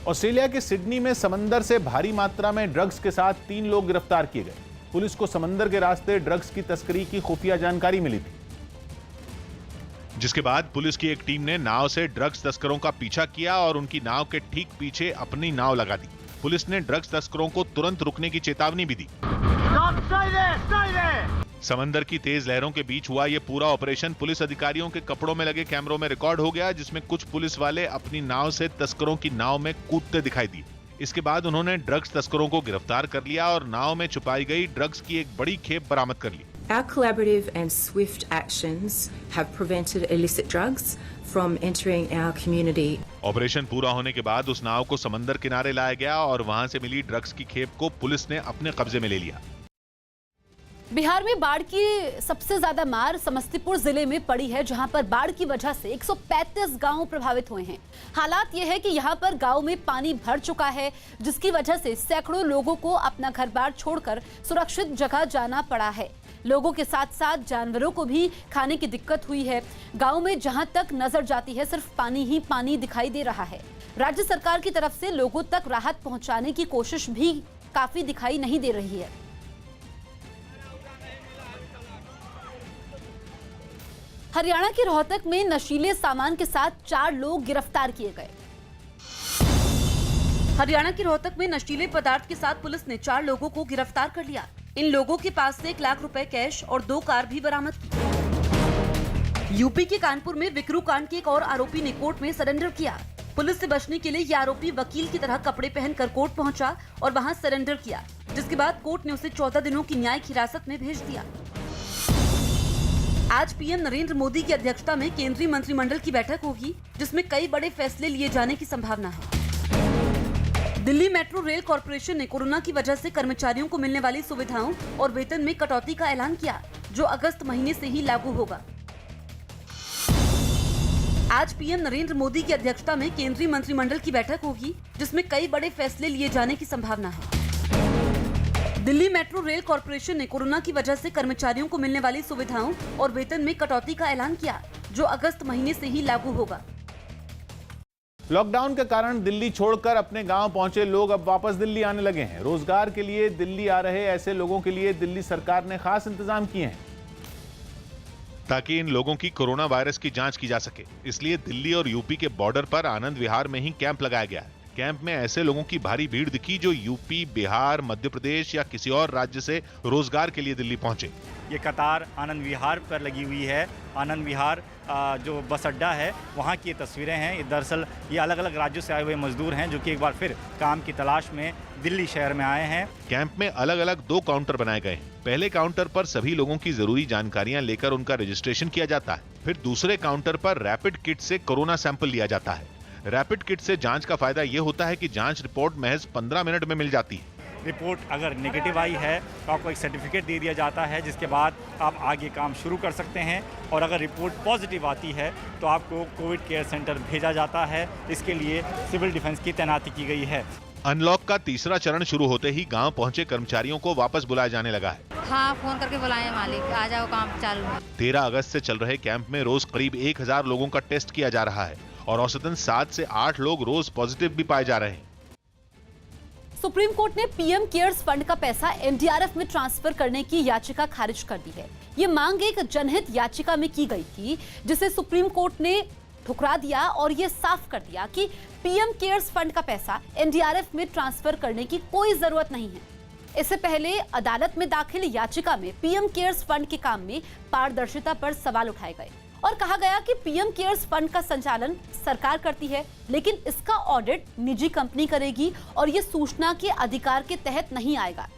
ऑस्ट्रेलिया के सिडनी में समंदर से भारी मात्रा में ड्रग्स के साथ 3 लोग गिरफ्तार किए गए। पुलिस को समंदर के रास्ते ड्रग्स की तस्करी की खुफिया जानकारी मिली थी, जिसके बाद पुलिस की एक टीम ने नाव से ड्रग्स तस्करों का पीछा किया और उनकी नाव के ठीक पीछे अपनी नाव लगा दी। पुलिस ने ड्रग्स तस्करों को तुरंत रुकने की चेतावनी भी दी। समंदर की तेज लहरों के बीच हुआ ये पूरा ऑपरेशन पुलिस अधिकारियों के कपड़ों में लगे कैमरों में रिकॉर्ड हो गया, जिसमें कुछ पुलिस वाले अपनी नाव से तस्करों की नाव में कूदते दिखाई दिए। इसके बाद उन्होंने ड्रग्स तस्करों को गिरफ्तार कर लिया और नाव में छुपाई गई ड्रग्स की एक बड़ी खेप बरामद कर ली। Our collaborative and swift actions have prevented illicit drugs from entering our community. Operation पूरा होने के बाद उस नाव को समंदर किनारे लाया गया और वहां से मिली ड्रग्स की खेप को पुलिस ने अपने कब्जे में ले लिया। बिहार में बाढ़ की सबसे ज्यादा मार समस्तीपुर जिले में पड़ी है, जहां पर बाढ़ की वजह से 135 गांव प्रभावित हुए हैं। हालात यह है कि यहां पर गांव में पानी भर चुका है, जिसकी वजह से सैकड़ों लोगों को अपना घर-बार छोड़कर सुरक्षित जगह जाना पड़ा है। लोगों के साथ साथ जानवरों को भी खाने की दिक्कत हुई है। गांव में जहां तक नजर जाती है सिर्फ पानी ही पानी दिखाई दे रहा है। राज्य सरकार की तरफ से लोगों तक राहत पहुंचाने की कोशिश भी काफी दिखाई नहीं दे रही है। हरियाणा के रोहतक में नशीले सामान के साथ 4 लोग गिरफ्तार किए गए। हरियाणा के रोहतक में नशीले पदार्थ के साथ पुलिस ने 4 लोगों को गिरफ्तार कर लिया। इन लोगों के पास से 1 लाख रुपए कैश और 2 कार भी बरामद की। यूपी के कानपुर में विकरू कांड के एक और आरोपी ने कोर्ट में सरेंडर किया। पुलिस से बचने के लिए यह आरोपी वकील की तरह कपड़े पहनकर कोर्ट पहुंचा और वहां सरेंडर किया, जिसके बाद कोर्ट ने उसे 14 दिनों की न्यायिक हिरासत में भेज दिया। आज पीएम नरेंद्र मोदी की अध्यक्षता में केंद्रीय मंत्रिमंडल की बैठक होगी, जिसमें कई बड़े फैसले लिए जाने की संभावना है। दिल्ली मेट्रो रेल कॉर्पोरेशन ने कोरोना की वजह से कर्मचारियों को मिलने वाली सुविधाओं और वेतन में कटौती का ऐलान किया, जो अगस्त महीने से ही लागू होगा। आज पीएम नरेंद्र मोदी की अध्यक्षता में केंद्रीय मंत्रिमंडल की बैठक होगी, जिसमें कई बड़े फैसले लिए जाने की संभावना है। दिल्ली मेट्रो रेल कॉरपोरेशन ने कोरोना की वजह से कर्मचारियों को मिलने वाली सुविधाओं और वेतन में कटौती का ऐलान किया, जो अगस्त महीने से ही लागू होगा। लॉकडाउन के कारण दिल्ली छोड़कर अपने गांव पहुंचे लोग अब वापस दिल्ली आने लगे हैं। रोजगार के लिए दिल्ली आ रहे ऐसे लोगों के लिए दिल्ली सरकार ने खास इंतजाम किए हैं ताकि इन लोगों की कोरोना वायरस की जांच की जा सके। इसलिए दिल्ली और यूपी के बॉर्डर पर आनंद विहार में ही कैंप लगाया गया है। कैंप में ऐसे लोगों की भारी भीड़ दिखी जो यूपी, बिहार, मध्य प्रदेश या किसी और राज्य से रोजगार के लिए दिल्ली पहुंचे। ये कतार आनंद विहार पर लगी हुई है। आनंद विहार जो बस अड्डा है, वहाँ की ये तस्वीरें हैं। दरअसल ये अलग अलग राज्यों से आए हुए मजदूर हैं जो कि एक बार फिर काम की तलाश में दिल्ली शहर में आए हैं। कैंप में अलग अलग 2 काउंटर बनाए गए हैं। पहले काउंटर पर सभी लोगों की जरूरी जानकारियां लेकर उनका रजिस्ट्रेशन किया जाता है। फिर दूसरे काउंटर पर रैपिड किट से कोरोना सैंपल लिया जाता है। रैपिड किट से जांच का फायदा ये होता है कि जांच रिपोर्ट महज 15 मिनट में मिल जाती है। रिपोर्ट अगर नेगेटिव आई है तो आपको एक सर्टिफिकेट दे दिया जाता है, जिसके बाद आप आगे काम शुरू कर सकते हैं। और अगर रिपोर्ट पॉजिटिव आती है तो आपको कोविड केयर सेंटर भेजा जाता है। इसके लिए सिविल डिफेंस की तैनाती की गई है। अनलॉक का तीसरा चरण शुरू होते ही गांव पहुंचे कर्मचारियों को वापस बुलाया जाने लगा है। हाँ, फोन करके बुलाए मालिक, आ जाओ, काम चालू है। 13 अगस्त से चल रहे कैंप में रोज करीब 1000 लोगों का टेस्ट किया जा रहा है और औसतन 7 से 8 लोग रोज पॉजिटिव भी पाए जा रहे हैं। सुप्रीम कोर्ट ने पीएम केयर्स फंड का पैसा एनडीआरएफ में ट्रांसफर करने की याचिका खारिज कर दी है। ये मांग एक जनहित याचिका में की गई थी, जिसे सुप्रीम कोर्ट ने ठुकरा दिया और ये साफ कर दिया कि पीएम केयर्स फंड का पैसा एनडीआरएफ में ट्रांसफर करने की कोई जरूरत नहीं है। इससे पहले अदालत में दाखिल याचिका में पीएम केयर्स फंड के काम में पारदर्शिता पर सवाल उठाए गए और कहा गया कि पीएम केयर्स फंड का संचालन सरकार करती है, लेकिन इसका ऑडिट निजी कंपनी करेगी और ये सूचना के अधिकार के तहत नहीं आएगा।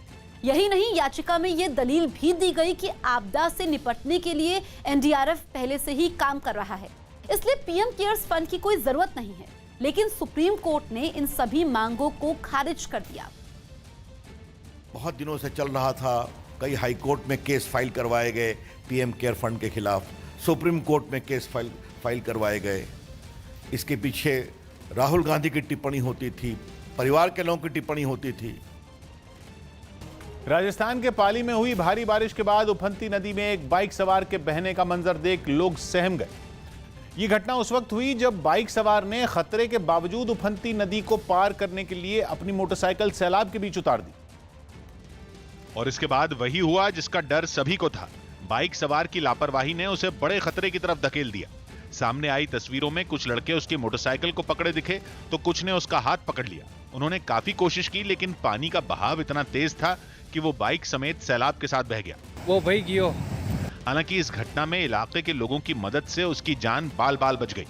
यही नहीं, याचिका में ये दलील भी दी गई कि आपदा से निपटने के लिए एनडीआरएफ पहले से ही काम कर रहा है, इसलिए पीएम केयर्स फंड की कोई जरूरत नहीं है। लेकिन सुप्रीम कोर्ट ने इन सभी मांगों को खारिज कर दिया। बहुत दिनों से चल रहा था, कई हाई कोर्ट में केस फाइल करवाए गए पीएम केयर फंड के खिलाफ, सुप्रीम कोर्ट में केस फाइल करवाए गए। इसके पीछे राहुल गांधी की टिप्पणी होती थी, परिवार के लोगों की टिप्पणी होती थी। राजस्थान के पाली में हुई भारी बारिश के बाद उफनती नदी में एक बाइक सवार के बहने का मंजर देख लोग सहम गए। ये घटना उस वक्त हुई जब बाइक सवार ने खतरे के बावजूद उफनती नदी को पार करने के लिए अपनी मोटरसाइकिल सैलाब के बीच उतार दी। और इसके बाद वही हुआ जिसका डर सभी को था। बाइक सवार की लापरवाही ने उसे बड़े खतरे की तरफ धकेल दिया। सामने आई तस्वीरों में कुछ लड़के उसकी मोटरसाइकिल को पकड़े दिखे तो कुछ ने उसका हाथ पकड़ लिया। उन्होंने काफी कोशिश की, लेकिन पानी का बहाव इतना तेज था कि वो बाइक समेत सैलाब के साथ बह गया। वो भाई गियो। हालांकि इस घटना में इलाके के लोगों की मदद से उसकी जान बाल बाल बच गई।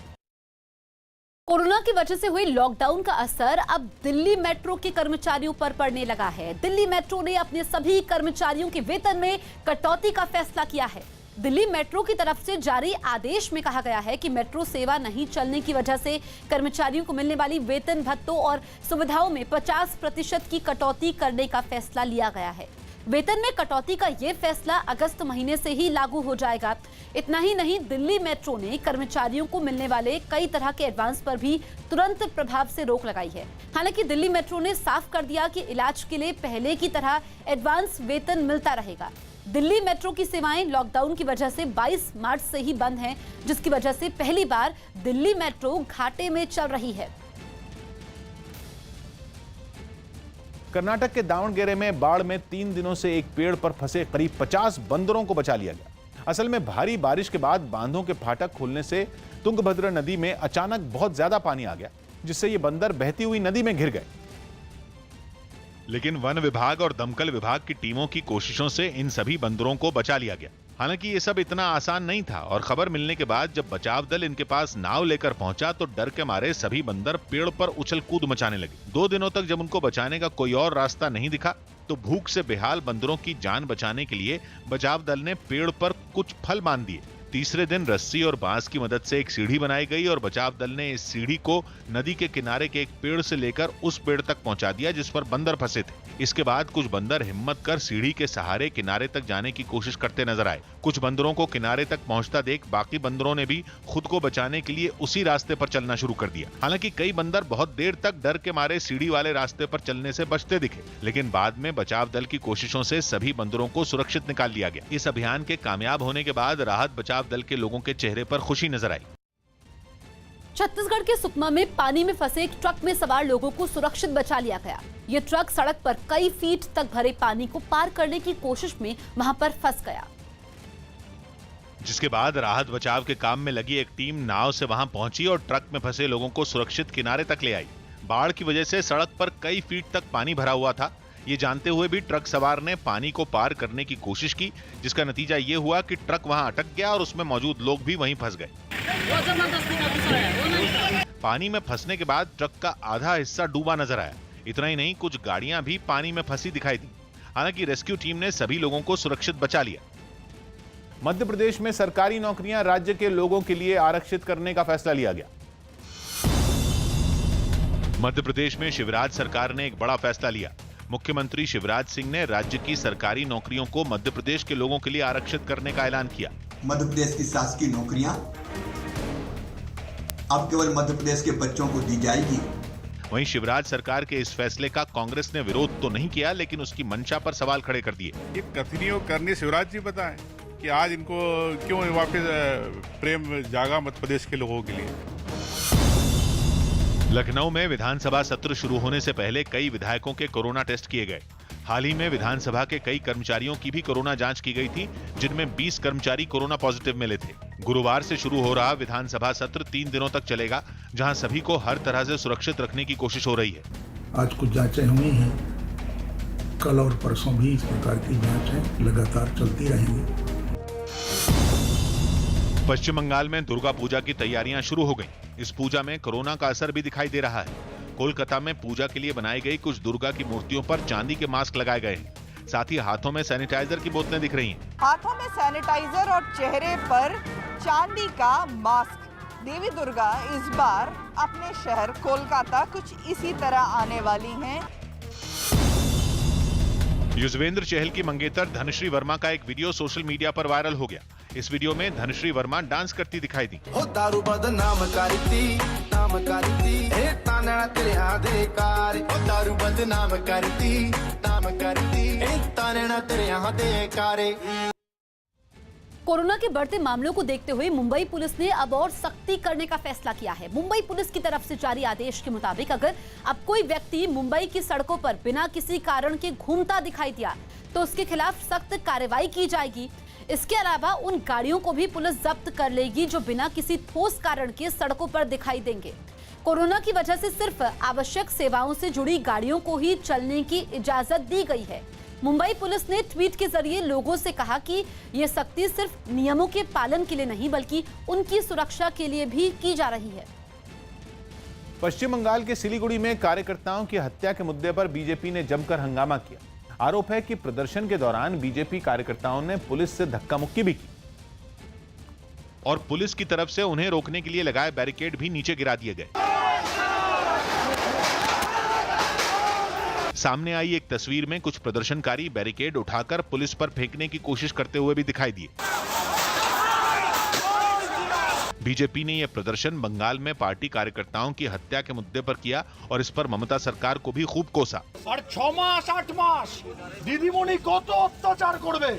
कोरोना की वजह से हुई लॉकडाउन का असर अब दिल्ली मेट्रो के कर्मचारियों पर पड़ने लगा है। दिल्ली मेट्रो ने अपने सभी कर्मचारियों के वेतन में कटौती का फैसला किया है। दिल्ली मेट्रो की तरफ से जारी आदेश में कहा गया है कि मेट्रो सेवा नहीं चलने की वजह से कर्मचारियों को मिलने वाली वेतन भत्तों और सुविधाओं में 50% की कटौती करने का फैसला लिया गया है। वेतन में कटौती का ये फैसला अगस्त महीने से ही लागू हो जाएगा। इतना ही नहीं, दिल्ली मेट्रो ने कर्मचारियों को मिलने वाले कई तरह के एडवांस पर भी तुरंत प्रभाव से रोक लगाई है। हालांकि दिल्ली मेट्रो ने साफ कर दिया कि इलाज के लिए पहले की तरह एडवांस वेतन मिलता रहेगा। दिल्ली मेट्रो की सेवाएं लॉकडाउन की वजह से 22 मार्च से ही बंद हैं, जिसकी वजह से पहली बार दिल्ली मेट्रो घाटे में चल रही है। कर्नाटक के दावणगेरे में बाढ़ में 3 दिनों से एक पेड़ पर फंसे करीब 50 बंदरों को बचा लिया गया। असल में भारी बारिश के बाद बांधों के फाटक खुलने से तुंगभद्रा नदी में अचानक बहुत ज्यादा पानी आ गया, जिससे ये बंदर बहती हुई नदी में घिर गए। लेकिन वन विभाग और दमकल विभाग की टीमों की कोशिशों से इन सभी बंदरों को बचा लिया गया। हालांकि ये सब इतना आसान नहीं था और खबर मिलने के बाद जब बचाव दल इनके पास नाव लेकर पहुंचा तो डर के मारे सभी बंदर पेड़ पर उछल कूद मचाने लगे। 2 दिनों तक जब उनको बचाने का कोई और रास्ता नहीं दिखा तो भूख से बेहाल बंदरों की जान बचाने के लिए बचाव दल ने पेड़ पर कुछ फल बांध दिए। तीसरे दिन रस्सी और बांस की मदद से एक सीढ़ी बनाई गई और बचाव दल ने इस सीढ़ी को नदी के किनारे के एक पेड़ से लेकर उस पेड़ तक पहुंचा दिया जिस पर बंदर फंसे थे। इसके बाद कुछ बंदर हिम्मत कर सीढ़ी के सहारे किनारे तक जाने की कोशिश करते नजर आए। कुछ बंदरों को किनारे तक पहुंचता देख बाकी बंदरों ने भी खुद को बचाने के लिए उसी रास्ते पर चलना शुरू कर दिया। हालांकि कई बंदर बहुत देर तक डर के मारे सीढ़ी वाले रास्ते पर चलने से बचते दिखे, लेकिन बाद में बचाव दल की कोशिशों से सभी बंदरों को सुरक्षित निकाल लिया गया। इस अभियान के कामयाब होने के बाद राहत बचाव दल के लोगों के चेहरे पर खुशी नजर आई। छत्तीसगढ़ के सुकमा में पानी में फंसे एक ट्रक में सवार लोगों को सुरक्षित बचा लिया गया। ये ट्रक सड़क पर कई फीट तक भरे पानी को पार करने की कोशिश में वहां पर फंस गया, जिसके बाद राहत बचाव के काम में लगी एक टीम नाव से वहां पहुंची और ट्रक में फंसे लोगों को सुरक्षित किनारे तक ले आई। बाढ़ की वजह से सड़क पर कई फीट तक पानी भरा हुआ था। ये जानते हुए भी ट्रक सवार ने पानी को पार करने की कोशिश की, जिसका नतीजा ये हुआ कि ट्रक वहां अटक गया और उसमें मौजूद लोग भी वहीं फंस गए। पानी में फंसने के बाद ट्रक का आधा हिस्सा डूबा नजर आया। इतना ही नहीं, कुछ गाड़ियां भी पानी में फंसी दिखाई दी। हालांकि रेस्क्यू टीम ने सभी लोगों को सुरक्षित बचा लिया। मध्य प्रदेश में सरकारी नौकरियां राज्य के लोगों के लिए आरक्षित करने का फैसला लिया गया। मध्य प्रदेश में शिवराज सरकार ने एक बड़ा फैसला लिया। मुख्यमंत्री शिवराज सिंह ने राज्य की सरकारी नौकरियों को मध्य प्रदेश के लोगों के लिए आरक्षित करने का ऐलान किया। मध्य प्रदेश की शासकीय नौकरियां अब केवल मध्य प्रदेश के बच्चों को दी जाएगी। वहीं शिवराज सरकार के इस फैसले का कांग्रेस ने विरोध तो नहीं किया, लेकिन उसकी मंशा पर सवाल खड़े कर दिए। ये कथनी करनी शिवराज जी बताएं कि आज इनको क्यों वापस प्रेम जागा मध्य प्रदेश के लोगों के लिए। लखनऊ में विधानसभा सत्र शुरू होने से पहले कई विधायकों के कोरोना टेस्ट किए गए। हाल ही में विधानसभा के कई कर्मचारियों की भी कोरोना जांच की गई थी, जिनमें 20 कर्मचारी कोरोना पॉजिटिव मिले थे। गुरुवार से शुरू हो रहा विधानसभा सत्र 3 दिनों तक चलेगा, जहां सभी को हर तरह से सुरक्षित रखने की कोशिश हो रही है। आज कुछ जांचें हुई हैं, कल और परसों भी इस प्रकार की जांचें लगातार चलती रहेंगी। पश्चिम बंगाल में दुर्गा पूजा की तैयारियां शुरू हो गईं। इस पूजा में कोरोना का असर भी दिखाई दे रहा है। कोलकाता में पूजा के लिए बनाई गई कुछ दुर्गा की मूर्तियों पर चांदी के मास्क लगाए गए हैं। साथ ही हाथों में सैनिटाइजर की बोतलें दिख रही हैं। हाथों में सैनिटाइजर और चेहरे पर चांदी का मास्क। देवी दुर्गा इस बार अपने शहर कोलकाता कुछ इसी तरह आने वाली हैं। युजवेंद्र चहल की मंगेतर धनश्री वर्मा का एक वीडियो सोशल मीडिया पर वायरल हो गया। इस वीडियो में धनश्री वर्मा डांस करती दिखाई दी। दारू बदनाम करती, नाम करती, ए ताना तेरे अधिकार। दारू बदनाम करती, नाम करती, ए ताना तेरे अधिकार। कोरोना के बढ़ते मामलों को देखते हुए मुंबई पुलिस ने अब और सख्ती करने का फैसला किया है। मुंबई पुलिस की तरफ से जारी आदेश के मुताबिक अगर अब कोई व्यक्ति मुंबई की सड़कों पर बिना किसी कारण के घूमता दिखाई दिया तो उसके खिलाफ सख्त कार्रवाई की जाएगी। इसके अलावा उन गाड़ियों को भी पुलिस जब्त कर लेगी जो बिना किसी ठोस कारण के सड़कों पर दिखाई देंगे। कोरोना की वजह से सिर्फ आवश्यक सेवाओं से जुड़ी गाड़ियों को ही चलने की इजाजत दी गई है। मुंबई पुलिस ने ट्वीट के जरिए लोगों से कहा कि ये सख्ती सिर्फ नियमों के पालन के लिए नहीं बल्कि उनकी सुरक्षा के लिए भी की जा रही है। पश्चिम बंगाल के सिलीगुड़ी में कार्यकर्ताओं की हत्या के मुद्दे पर बीजेपी ने जमकर हंगामा किया। आरोप है कि प्रदर्शन के दौरान बीजेपी कार्यकर्ताओं ने पुलिस से धक्का मुक्की भी की और पुलिस की तरफ से उन्हें रोकने के लिए लगाए बैरिकेड भी नीचे गिरा दिए गए। सामने आई एक तस्वीर में कुछ प्रदर्शनकारी बैरिकेड उठाकर पुलिस पर फेंकने की कोशिश करते हुए भी दिखाई दिए। बीजेपी ने यह प्रदर्शन बंगाल में पार्टी कार्यकर्ताओं की हत्या के मुद्दे पर किया और इस पर ममता सरकार को भी खूब कोसा। और 6 मास 8 मास दीदीमणि কত অত্যাচার করবে,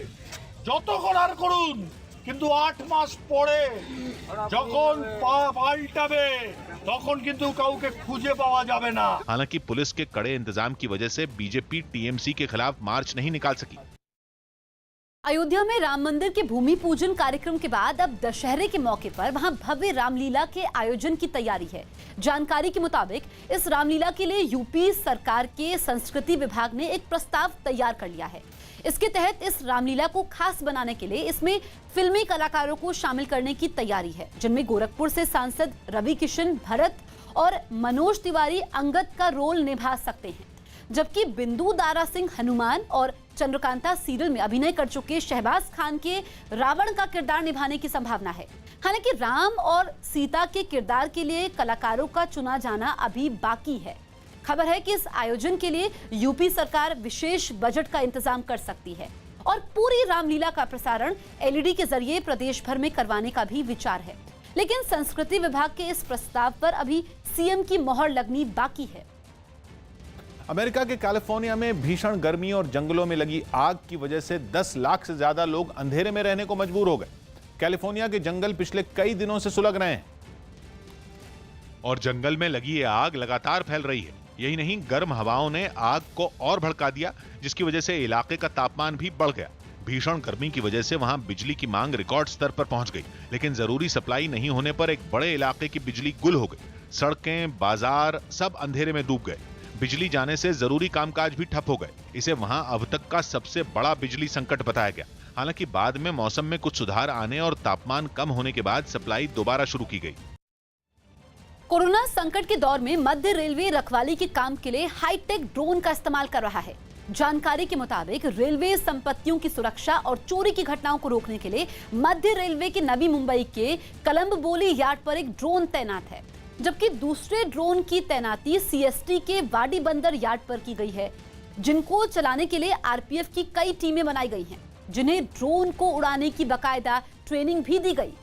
যত করার করুন, কিন্তু 8 মাস পরে যখন পাল্টাবে তখন কিন্তু কাউকে খুঁজে পাওয়া যাবে না। हालांकि पुलिस के कड़े इंतजाम की वजह से बीजेपी टीएमसी के खिलाफ मार्च नहीं निकाल सकी। अयोध्या में राम मंदिर के भूमि पूजन कार्यक्रम के बाद अब दशहरे के मौके पर वहां भव्य रामलीला के आयोजन की तैयारी है। जानकारी के मुताबिक इस रामलीला के लिए यूपी सरकार के संस्कृति विभाग ने एक प्रस्ताव तैयार कर लिया है। इसके तहत इस रामलीला को खास बनाने के लिए इसमें फिल्मी कलाकारों को शामिल करने की तैयारी है, जिनमें गोरखपुर से सांसद रवि किशन भरत और मनोज तिवारी अंगद का रोल निभा सकते हैं, जबकि बिंदु दारा सिंह हनुमान और चंद्रकांता सीरियल में अभिनय कर चुके शहबाज खान के रावण का किरदार निभाने की संभावना है। हालांकि राम और सीता के किरदार के लिए कलाकारों का चुना जाना अभी बाकी है। खबर है कि इस आयोजन के लिए यूपी सरकार विशेष बजट का इंतजाम कर सकती है। और पूरी रामलीला का प्रसारण एलईडी के जरिए प्रदेश भर में करवाने का भी विचार है। लेकिन संस्कृति विभाग के इस प्रस्ताव पर अभी सीएम की मोहर लगनी बाकी है। अमेरिका के कैलिफोर्निया में भीषण गर्मी और जंगलों में लगी आग की वजह से 10 लाख से ज्यादा लोग अंधेरे में रहने को मजबूर हो गए। कैलिफोर्निया के जंगल पिछले कई दिनों से सुलग रहे हैं और जंगल में लगी ये आग लगातार फैल रही है। यही नहीं, गर्म हवाओं ने आग को और भड़का दिया, जिसकी वजह से इलाके का तापमान भी बढ़ गया। भीषण गर्मी की वजह से वहां बिजली की मांग रिकॉर्ड स्तर पर पहुंच गई, लेकिन जरूरी सप्लाई नहीं होने पर एक बड़े इलाके की बिजली गुल हो गई। सड़कें, बाजार सब अंधेरे में डूब गए। बिजली जाने से जरूरी कामकाज भी ठप हो गए। इसे वहां अब तक का सबसे बड़ा बिजली संकट बताया गया। हालांकि बाद में मौसम में कुछ सुधार आने और तापमान कम होने के बाद सप्लाई दोबारा शुरू की गई। कोरोना संकट के दौर में मध्य रेलवे रखवाली के काम के लिए हाईटेक ड्रोन का इस्तेमाल कर रहा है। जानकारी के मुताबिक रेलवे संपत्तियों की सुरक्षा और चोरी की घटनाओं को रोकने के लिए मध्य रेलवे के नवी मुंबई के कलम्बोली यार्ड पर एक ड्रोन तैनात है, जबकि दूसरे ड्रोन की तैनाती सीएसटी के वाडी बंदर यार्ड पर की गई है, जिनको चलाने के लिए आरपीएफ की कई टीमें बनाई गई हैं, जिन्हें ड्रोन को उड़ाने की बाकायदा ट्रेनिंग भी दी गई।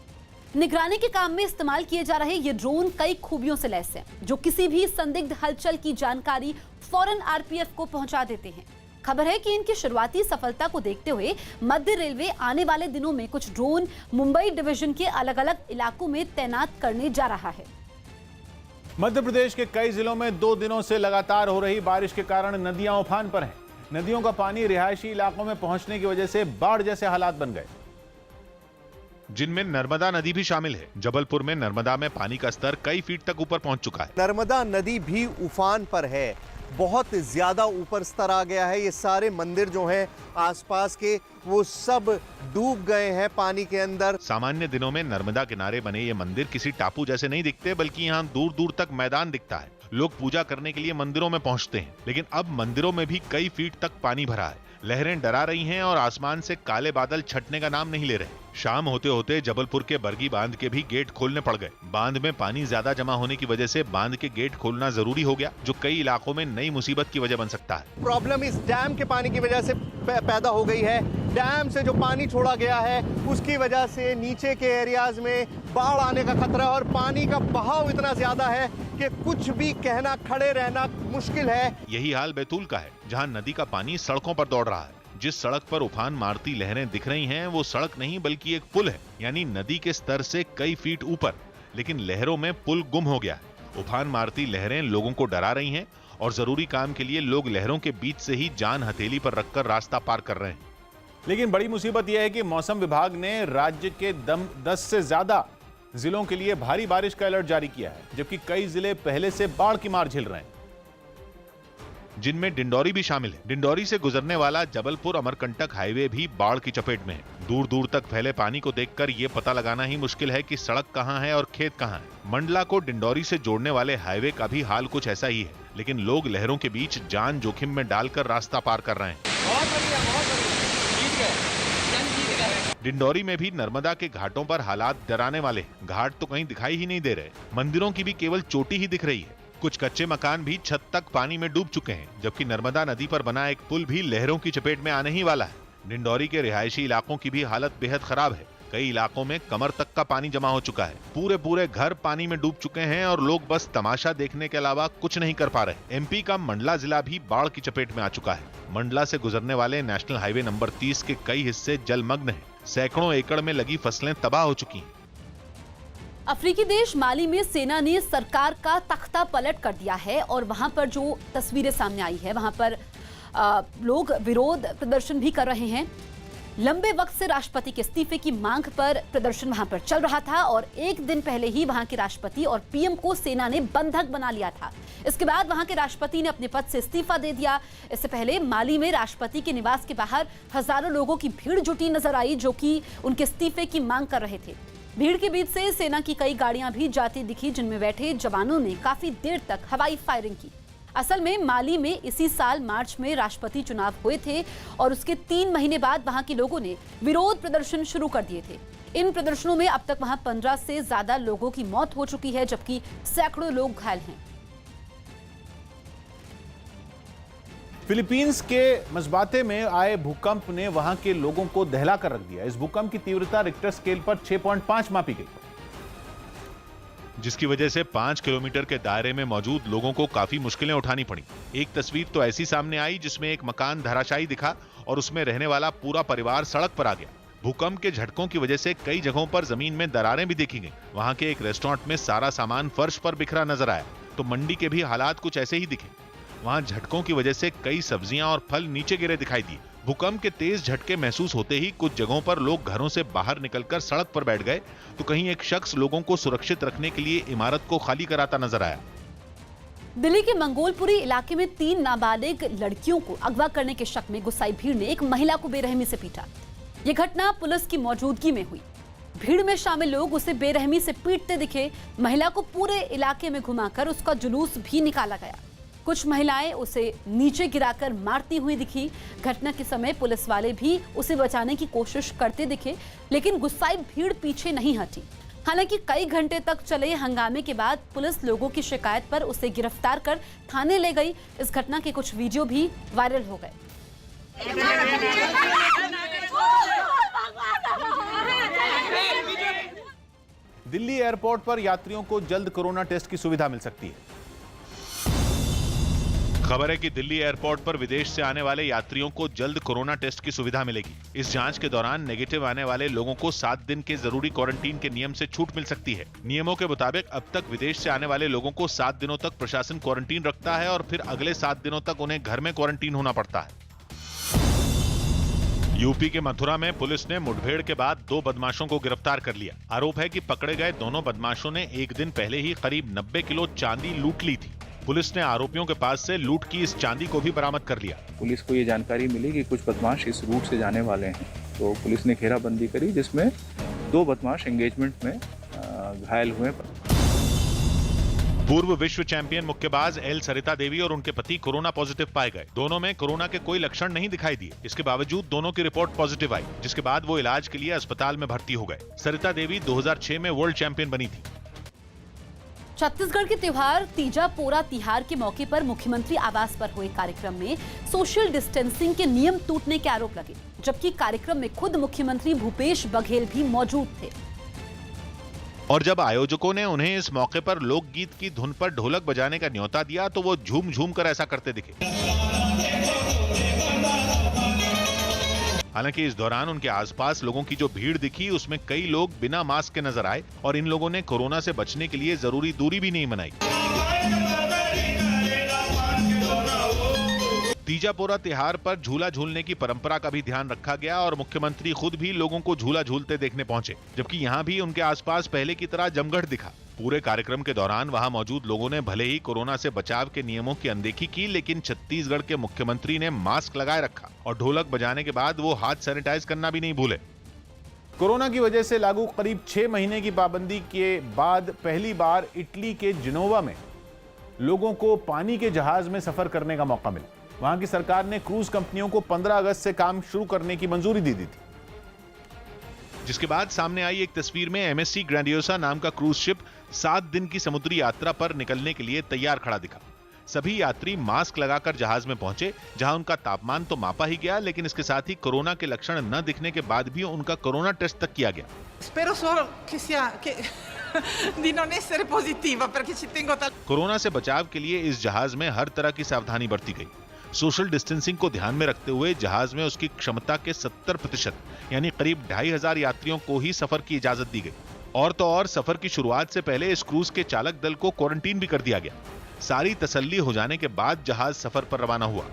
निगरानी के काम में इस्तेमाल किए जा रहे ये ड्रोन कई खूबियों से लैस हैं, जो किसी भी संदिग्ध हलचल की जानकारी फौरन आरपीएफ को पहुंचा देते हैं। खबर है कि इनकी शुरुआती सफलता को देखते हुए मध्य रेलवे आने वाले दिनों में कुछ ड्रोन मुंबई डिवीजन के अलग अलग इलाकों में तैनात करने जा रहा है। मध्य प्रदेश के कई जिलों में 2 दिनों से लगातार हो रही बारिश के कारण नदियां उफान पर हैं। नदियों का पानी रिहायशी इलाकों में पहुंचने की वजह से बाढ़ जैसे हालात बन गए, जिनमें नर्मदा नदी भी शामिल है। जबलपुर में नर्मदा में पानी का स्तर कई फीट तक ऊपर पहुंच चुका है। नर्मदा नदी भी उफान पर है, बहुत ज्यादा ऊपर स्तर आ गया है। ये सारे मंदिर जो हैं आसपास के, वो सब डूब गए हैं पानी के अंदर। सामान्य दिनों में नर्मदा किनारे बने ये मंदिर किसी टापू जैसे नहीं दिखते, बल्कि यहाँ दूर दूर तक मैदान दिखता है। लोग पूजा करने के लिए मंदिरों में पहुंचते हैं, लेकिन अब मंदिरों में भी कई फीट तक पानी भरा है। लहरें डरा रही हैं और आसमान से काले बादल छटने का नाम नहीं ले रहे। शाम होते होते जबलपुर के बरगी बांध के भी गेट खोलने पड़ गए। बांध में पानी ज्यादा जमा होने की वजह से बांध के गेट खोलना जरूरी हो गया, जो कई इलाकों में नई मुसीबत की वजह बन सकता है। प्रॉब्लम इस डैम के पानी की वजह से पैदा हो गई है। डैम से जो पानी छोड़ा गया है, उसकी वजह से नीचे के एरियाज में बाढ़ आने का खतरा है और पानी का बहाव इतना ज्यादा है कि कुछ भी कहना, खड़े रहना मुश्किल है। यही हाल बैतूल का है, जहां नदी का पानी सड़कों पर दौड़ रहा है। जिस सड़क पर उफान मारती लहरें दिख रही हैं, वो सड़क नहीं बल्कि एक पुल है, यानी नदी के स्तर से कई फीट ऊपर, लेकिन लहरों में पुल गुम हो गया है। उफान मारती लहरें लोगों को डरा रही हैं और जरूरी काम के लिए लोग लहरों के बीच से ही जान हथेली पर रखकर रास्ता पार कर रहे हैं। लेकिन बड़ी मुसीबत यह है कि मौसम विभाग ने राज्य के 10 से ज्यादा जिलों के लिए भारी बारिश का अलर्ट जारी किया है, जबकि कई जिले पहले से बाढ़ की मार झेल रहे हैं, जिनमें डिंडौरी भी शामिल है। डिंडौरी से गुजरने वाला जबलपुर अमरकंटक हाईवे भी बाढ़ की चपेट में है। दूर दूर तक फैले पानी को देखकर ये पता लगाना ही मुश्किल है कि सड़क कहां है और खेत कहां है। मंडला को डिंडौरी से जोड़ने वाले हाईवे का भी हाल कुछ ऐसा ही है, लेकिन लोग लहरों के बीच जान जोखिम में डालकर रास्ता पार कर रहे हैं। डिंडौरी में भी नर्मदा के घाटों पर हालात डराने वाले हैं। घाट तो कहीं दिखाई ही नहीं दे रहे, मंदिरों की भी केवल चोटी ही दिख रही है। कुछ कच्चे मकान भी छत तक पानी में डूब चुके हैं, जबकि नर्मदा नदी पर बना एक पुल भी लहरों की चपेट में आने ही वाला है। डिंडौरी के रिहायशी इलाकों की भी हालत बेहद खराब है। कई इलाकों में कमर तक का पानी जमा हो चुका है। पूरे घर पानी में डूब चुके हैं और लोग बस तमाशा देखने के अलावा कुछ नहीं कर पा रहे। एमपी का मंडला जिला भी बाढ़ की चपेट में आ चुका है। मंडला से गुजरने वाले नेशनल हाईवे नंबर 30 के कई हिस्से जलमग्न हैं। सैकड़ों एकड़ में लगी फसलें तबाह हो चुकी हैं। अफ्रीकी देश माली में सेना ने सरकार का तख्ता पलट कर दिया है और वहां पर जो तस्वीरें सामने आई है, वहां पर लोग विरोध प्रदर्शन भी कर रहे हैं। लंबे वक्त से राष्ट्रपति के इस्तीफे की मांग पर प्रदर्शन वहां पर चल रहा था और एक दिन पहले ही वहां के राष्ट्रपति और पीएम को सेना ने बंधक बना लिया था। इसके बाद वहां के राष्ट्रपति ने अपने पद से इस्तीफा दे दिया। इससे पहले माली में राष्ट्रपति के निवास के बाहर हजारों लोगों की भीड़ जुटी नजर आई, जो कि उनके इस्तीफे की मांग कर रहे थे। भीड़ के बीच से सेना की कई गाड़ियां भी जाती दिखी, जिनमें बैठे जवानों ने काफी देर तक हवाई फायरिंग की। असल में माली में इसी साल मार्च में राष्ट्रपति चुनाव हुए थे और उसके 3 महीने बाद वहां के लोगों ने विरोध प्रदर्शन शुरू कर दिए थे। इन प्रदर्शनों में अब तक वहां 15 से ज्यादा लोगों की मौत हो चुकी है, जबकि सैकड़ों लोग घायल हैं। फिलीपींस के मस्बाते में आए भूकंप ने वहां के लोगों को दहला कर रख दिया। इस भूकंप की तीव्रता रिक्टर स्केल पर 6.5 मापी गई, जिसकी वजह से 5 किलोमीटर के दायरे में मौजूद लोगों को काफी मुश्किलें उठानी पड़ी। एक तस्वीर तो ऐसी सामने आई जिसमें एक मकान धराशायी दिखा और उसमें रहने वाला पूरा परिवार सड़क पर आ गया। भूकंप के झटकों की वजह से कई जगहों पर जमीन में दरारें भी देखी गई। वहां के एक रेस्टोरेंट में सारा सामान फर्श पर बिखरा नजर आया, तो मंडी के भी हालात कुछ ऐसे ही दिखे। वहां झटकों की वजह से कई सब्जियां और फल नीचे गिरे दिखाई दिए। भूकंप के तेज झटके महसूस होते ही कुछ जगहों पर लोग घरों से बाहर निकलकर सड़क पर बैठ गए, तो कहीं एक शख्स लोगों को सुरक्षित रखने के लिए इमारत को खाली कराता नजर आया। दिल्ली के मंगोलपुरी इलाके में 3 नाबालिग लड़कियों को अगवा करने के शक में गुस्साई भीड़ ने एक महिला को बेरहमी से पीटा। ये घटना पुलिस की मौजूदगी में हुई। भीड़ में शामिल लोग उसे बेरहमी से पीटते दिखे। महिला को पूरे इलाके में घुमाकर उसका जुलूस भी निकाला गया। कुछ महिलाएं उसे नीचे गिराकर मारती हुई दिखी। घटना के समय पुलिस वाले भी उसे बचाने की कोशिश करते दिखे, लेकिन गुस्साई भीड़ पीछे नहीं हटी। हालांकि कई घंटे तक चले हंगामे के बाद पुलिस लोगों की शिकायत पर उसे गिरफ्तार कर थाने ले गई। इस घटना के कुछ वीडियो भी वायरल हो गए। दिल्ली एयरपोर्ट पर यात्रियों को जल्द कोरोना टेस्ट की सुविधा मिल सकती है। खबर है कि दिल्ली एयरपोर्ट पर विदेश से आने वाले यात्रियों को जल्द कोरोना टेस्ट की सुविधा मिलेगी। इस जांच के दौरान नेगेटिव आने वाले लोगों को 7 दिन के जरूरी क्वारंटीन के नियम से छूट मिल सकती है। नियमों के मुताबिक अब तक विदेश से आने वाले लोगों को 7 दिनों तक प्रशासन क्वारंटीन रखता है और फिर अगले 7 दिनों तक उन्हें घर में क्वारंटीन होना पड़ता है। यूपी के मथुरा में पुलिस ने मुठभेड़ के बाद 2 बदमाशों को गिरफ्तार कर लिया। आरोप है कि पकड़े गए दोनों बदमाशों ने एक दिन पहले ही करीब 90 किलो चांदी लूट ली थी। पुलिस ने आरोपियों के पास से लूट की इस चांदी को भी बरामद कर लिया। पुलिस को ये जानकारी मिली कि कुछ बदमाश इस रूट से जाने वाले हैं, तो पुलिस ने घेराबंदी करी, जिसमें 2 बदमाश एंगेजमेंट में घायल हुए। पूर्व विश्व चैंपियन मुक्केबाज एल सरिता देवी और उनके पति कोरोना पॉजिटिव पाए गए। दोनों में कोरोना के कोई लक्षण नहीं दिखाई दिए। इसके बावजूद दोनों की रिपोर्ट पॉजिटिव आई, जिसके बाद वो इलाज के लिए अस्पताल में भर्ती हो गए। सरिता देवी 2006 में वर्ल्ड चैंपियन बनी थी। छत्तीसगढ़ के त्योहार तीजा पोरा तिहार के मौके पर मुख्यमंत्री आवास पर हुए कार्यक्रम में सोशल डिस्टेंसिंग के नियम टूटने के आरोप लगे, जबकि कार्यक्रम में खुद मुख्यमंत्री भूपेश बघेल भी मौजूद थे। और जब आयोजकों ने उन्हें इस मौके पर लोकगीत की धुन पर ढोलक बजाने का न्योता दिया, तो वो झूम झूम कर ऐसा करते दिखे। हालांकि इस दौरान उनके आसपास लोगों की जो भीड़ दिखी, उसमें कई लोग बिना मास्क के नजर आए और इन लोगों ने कोरोना से बचने के लिए जरूरी दूरी भी नहीं बनाई। तीजापोरा त्योहार पर झूला झूलने की परंपरा का भी ध्यान रखा गया और मुख्यमंत्री खुद भी लोगों को झूला झूलते देखने पहुंचे, जबकि यहां भी उनके आसपास पहले की तरह जमघट दिखा। पूरे कार्यक्रम के दौरान वहां मौजूद लोगों ने भले ही कोरोना से बचाव के नियमों की अनदेखी की, लेकिन छत्तीसगढ़ के मुख्यमंत्री ने मास्क लगाए रखा और ढोलक बजाने के बाद वो हाथ सैनिटाइज करना भी नहीं भूले। कोरोना की वजह से लागू करीब 6 महीने की पाबंदी के बाद पहली बार इटली के जिनोवा में लोगों को पानी के जहाज में सफर करने का मौका मिला। वहां की सरकार ने क्रूज कंपनियों को 15 अगस्त से काम शुरू करने की मंजूरी दे दी थी, जिसके बाद सामने आई एक तस्वीर में एमएससी ग्रैंडियोसा नाम का क्रूज शिप 7 दिन की समुद्री यात्रा पर निकलने के लिए तैयार खड़ा दिखा। सभी यात्री मास्क लगाकर जहाज में पहुंचे, जहां उनका तापमान तो मापा ही गया, लेकिन इसके साथ ही कोरोना के लक्षण न दिखने के बाद भी उनका कोरोना टेस्ट तक किया गया। Spero solo di non essere positiva perché ci tengo corona से बचाव के लिए इस जहाज में हर तरह की सावधानी बरती गई। सोशल डिस्टेंसिंग को ध्यान में रखते हुए जहाज में उसकी क्षमता के 70% यानी करीब 2500 यात्रियों को ही सफर की इजाजत दी गई। और तो और सफर की शुरुआत से पहले इस क्रूज के चालक दल को क्वारंटीन भी कर दिया गया। सारी तसल्ली हो जाने के बाद जहाज सफर पर रवाना हुआ।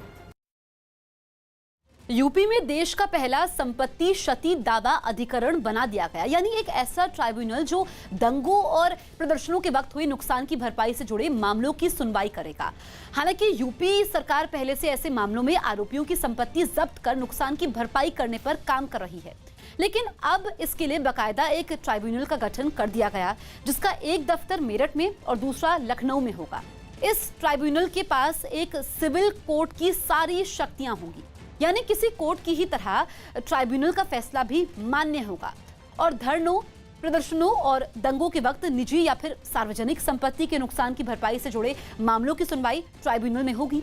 यूपी में देश का पहला संपत्ति क्षति दावा अधिकरण बना दिया गया, यानी एक ऐसा ट्राइब्यूनल जो दंगों और प्रदर्शनों के वक्त हुए नुकसान की भरपाई से जुड़े मामलों की सुनवाई करेगा। हालांकि यूपी सरकार पहले से ऐसे मामलों में आरोपियों की संपत्ति जब्त कर नुकसान की भरपाई करने पर काम कर रही है, लेकिन अब इसके लिए बाकायदा एक ट्राइब्यूनल का गठन कर दिया गया, जिसका एक दफ्तर मेरठ में और दूसरा लखनऊ में होगा। इस ट्राइब्यूनल के पास एक सिविल कोर्ट की सारी शक्तियां होंगी, यानी किसी कोर्ट की ही तरह ट्राइब्यूनल का फैसला भी मान्य होगा और धरनों, प्रदर्शनों और दंगों के वक्त निजी या फिर सार्वजनिक संपत्ति के नुकसान की भरपाई से जुड़े मामलों की सुनवाई ट्राइब्यूनल में होगी।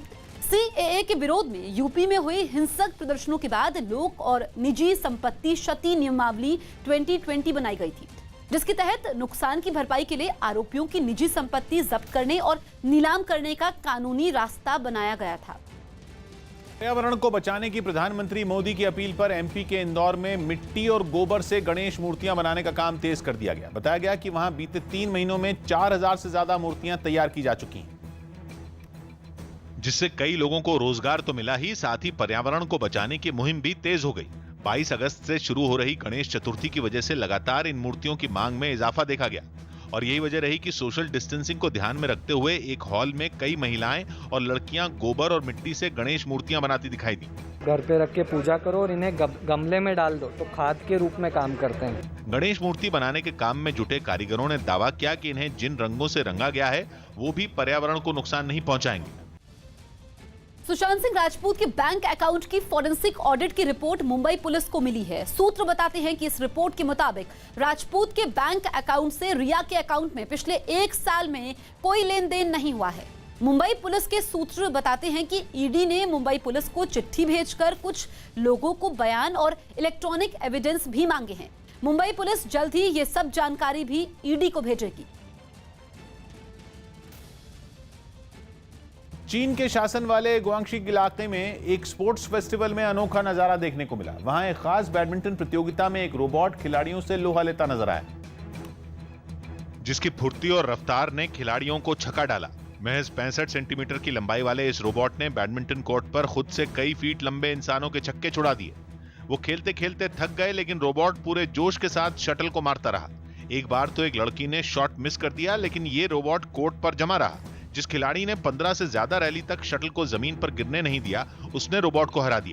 सीएए के विरोध में यूपी में हुए हिंसक प्रदर्शनों के बाद लोक और निजी संपत्ति क्षति नियमावली 2020 बनाई गई थी, जिसके तहत नुकसान की भरपाई के लिए आरोपियों की निजी संपत्ति जब्त करने और नीलाम करने का कानूनी रास्ता बनाया गया था। पर्यावरण को बचाने की प्रधानमंत्री मोदी की अपील पर एमपी के इंदौर में मिट्टी और गोबर से गणेश मूर्तियां बनाने का काम तेज कर दिया गया। बताया गया कि वहां बीते 3 महीनों में 4000 से ज्यादा मूर्तियां तैयार की जा चुकी हैं, जिससे कई लोगों को रोजगार तो मिला ही, साथ ही पर्यावरण को बचाने की मुहिम भी तेज हो गई। 22 अगस्त से शुरू हो रही गणेश चतुर्थी की वजह से लगातार इन मूर्तियों की मांग में इजाफा देखा गया और यही वजह रही कि सोशल डिस्टेंसिंग को ध्यान में रखते हुए एक हॉल में कई महिलाएं और लड़कियां गोबर और मिट्टी से गणेश मूर्तियां बनाती दिखाई दी। घर पे रख के पूजा करो और इन्हें गमले में डाल दो तो खाद के रूप में काम करते हैं। गणेश मूर्ति बनाने के काम में जुटे कारीगरों ने दावा किया कि इन्हें जिन रंगों से रंगा गया है वो भी पर्यावरण को नुकसान नहीं पहुंचाएंगे। सुशांत सिंह राजपूत के बैंक अकाउंट की फॉरेंसिक ऑडिट की रिपोर्ट मुंबई पुलिस को मिली है। सूत्र बताते हैं कि इस रिपोर्ट के मुताबिक राजपूत के बैंक अकाउंट से रिया के अकाउंट में पिछले 1 साल में कोई लेन देन नहीं हुआ है। मुंबई पुलिस के सूत्र बताते हैं कि ईडी ने मुंबई पुलिस को चिट्ठी भेजकर कुछ लोगों को बयान और इलेक्ट्रॉनिक एविडेंस भी मांगे हैं। मुंबई पुलिस जल्द ही ये सब जानकारी भी ईडी को भेजेगी। चीन के शासन वाले गुआंगशी इलाके में एक स्पोर्ट्स फेस्टिवल में अनोखा नजारा देखने को मिला। वहां एक खास बैडमिंटन प्रतियोगिता में एक रोबोट खिलाड़ियों से लोहा लेता नजर आया, जिसकी फुर्ती और रफ्तार ने खिलाड़ियों को छक्का डाला। महज 65 सेंटीमीटर की लंबाई वाले इस रोबोट ने बैडमिंटन कोर्ट पर खुद से कई फीट लंबे इंसानों के छक्के छुड़ा दिए। वो खेलते खेलते थक गए, लेकिन रोबोट पूरे जोश के साथ शटल को मारता रहा। एक बार तो एक लड़की ने शॉट मिस कर दिया, लेकिन ये रोबोट कोर्ट पर जमा रहा। जिस खिलाड़ी ने 15 से ज्यादा रैली तक शटल को जमीन पर गिरने नहीं दिया, उसने रोबोट को हरा दिया।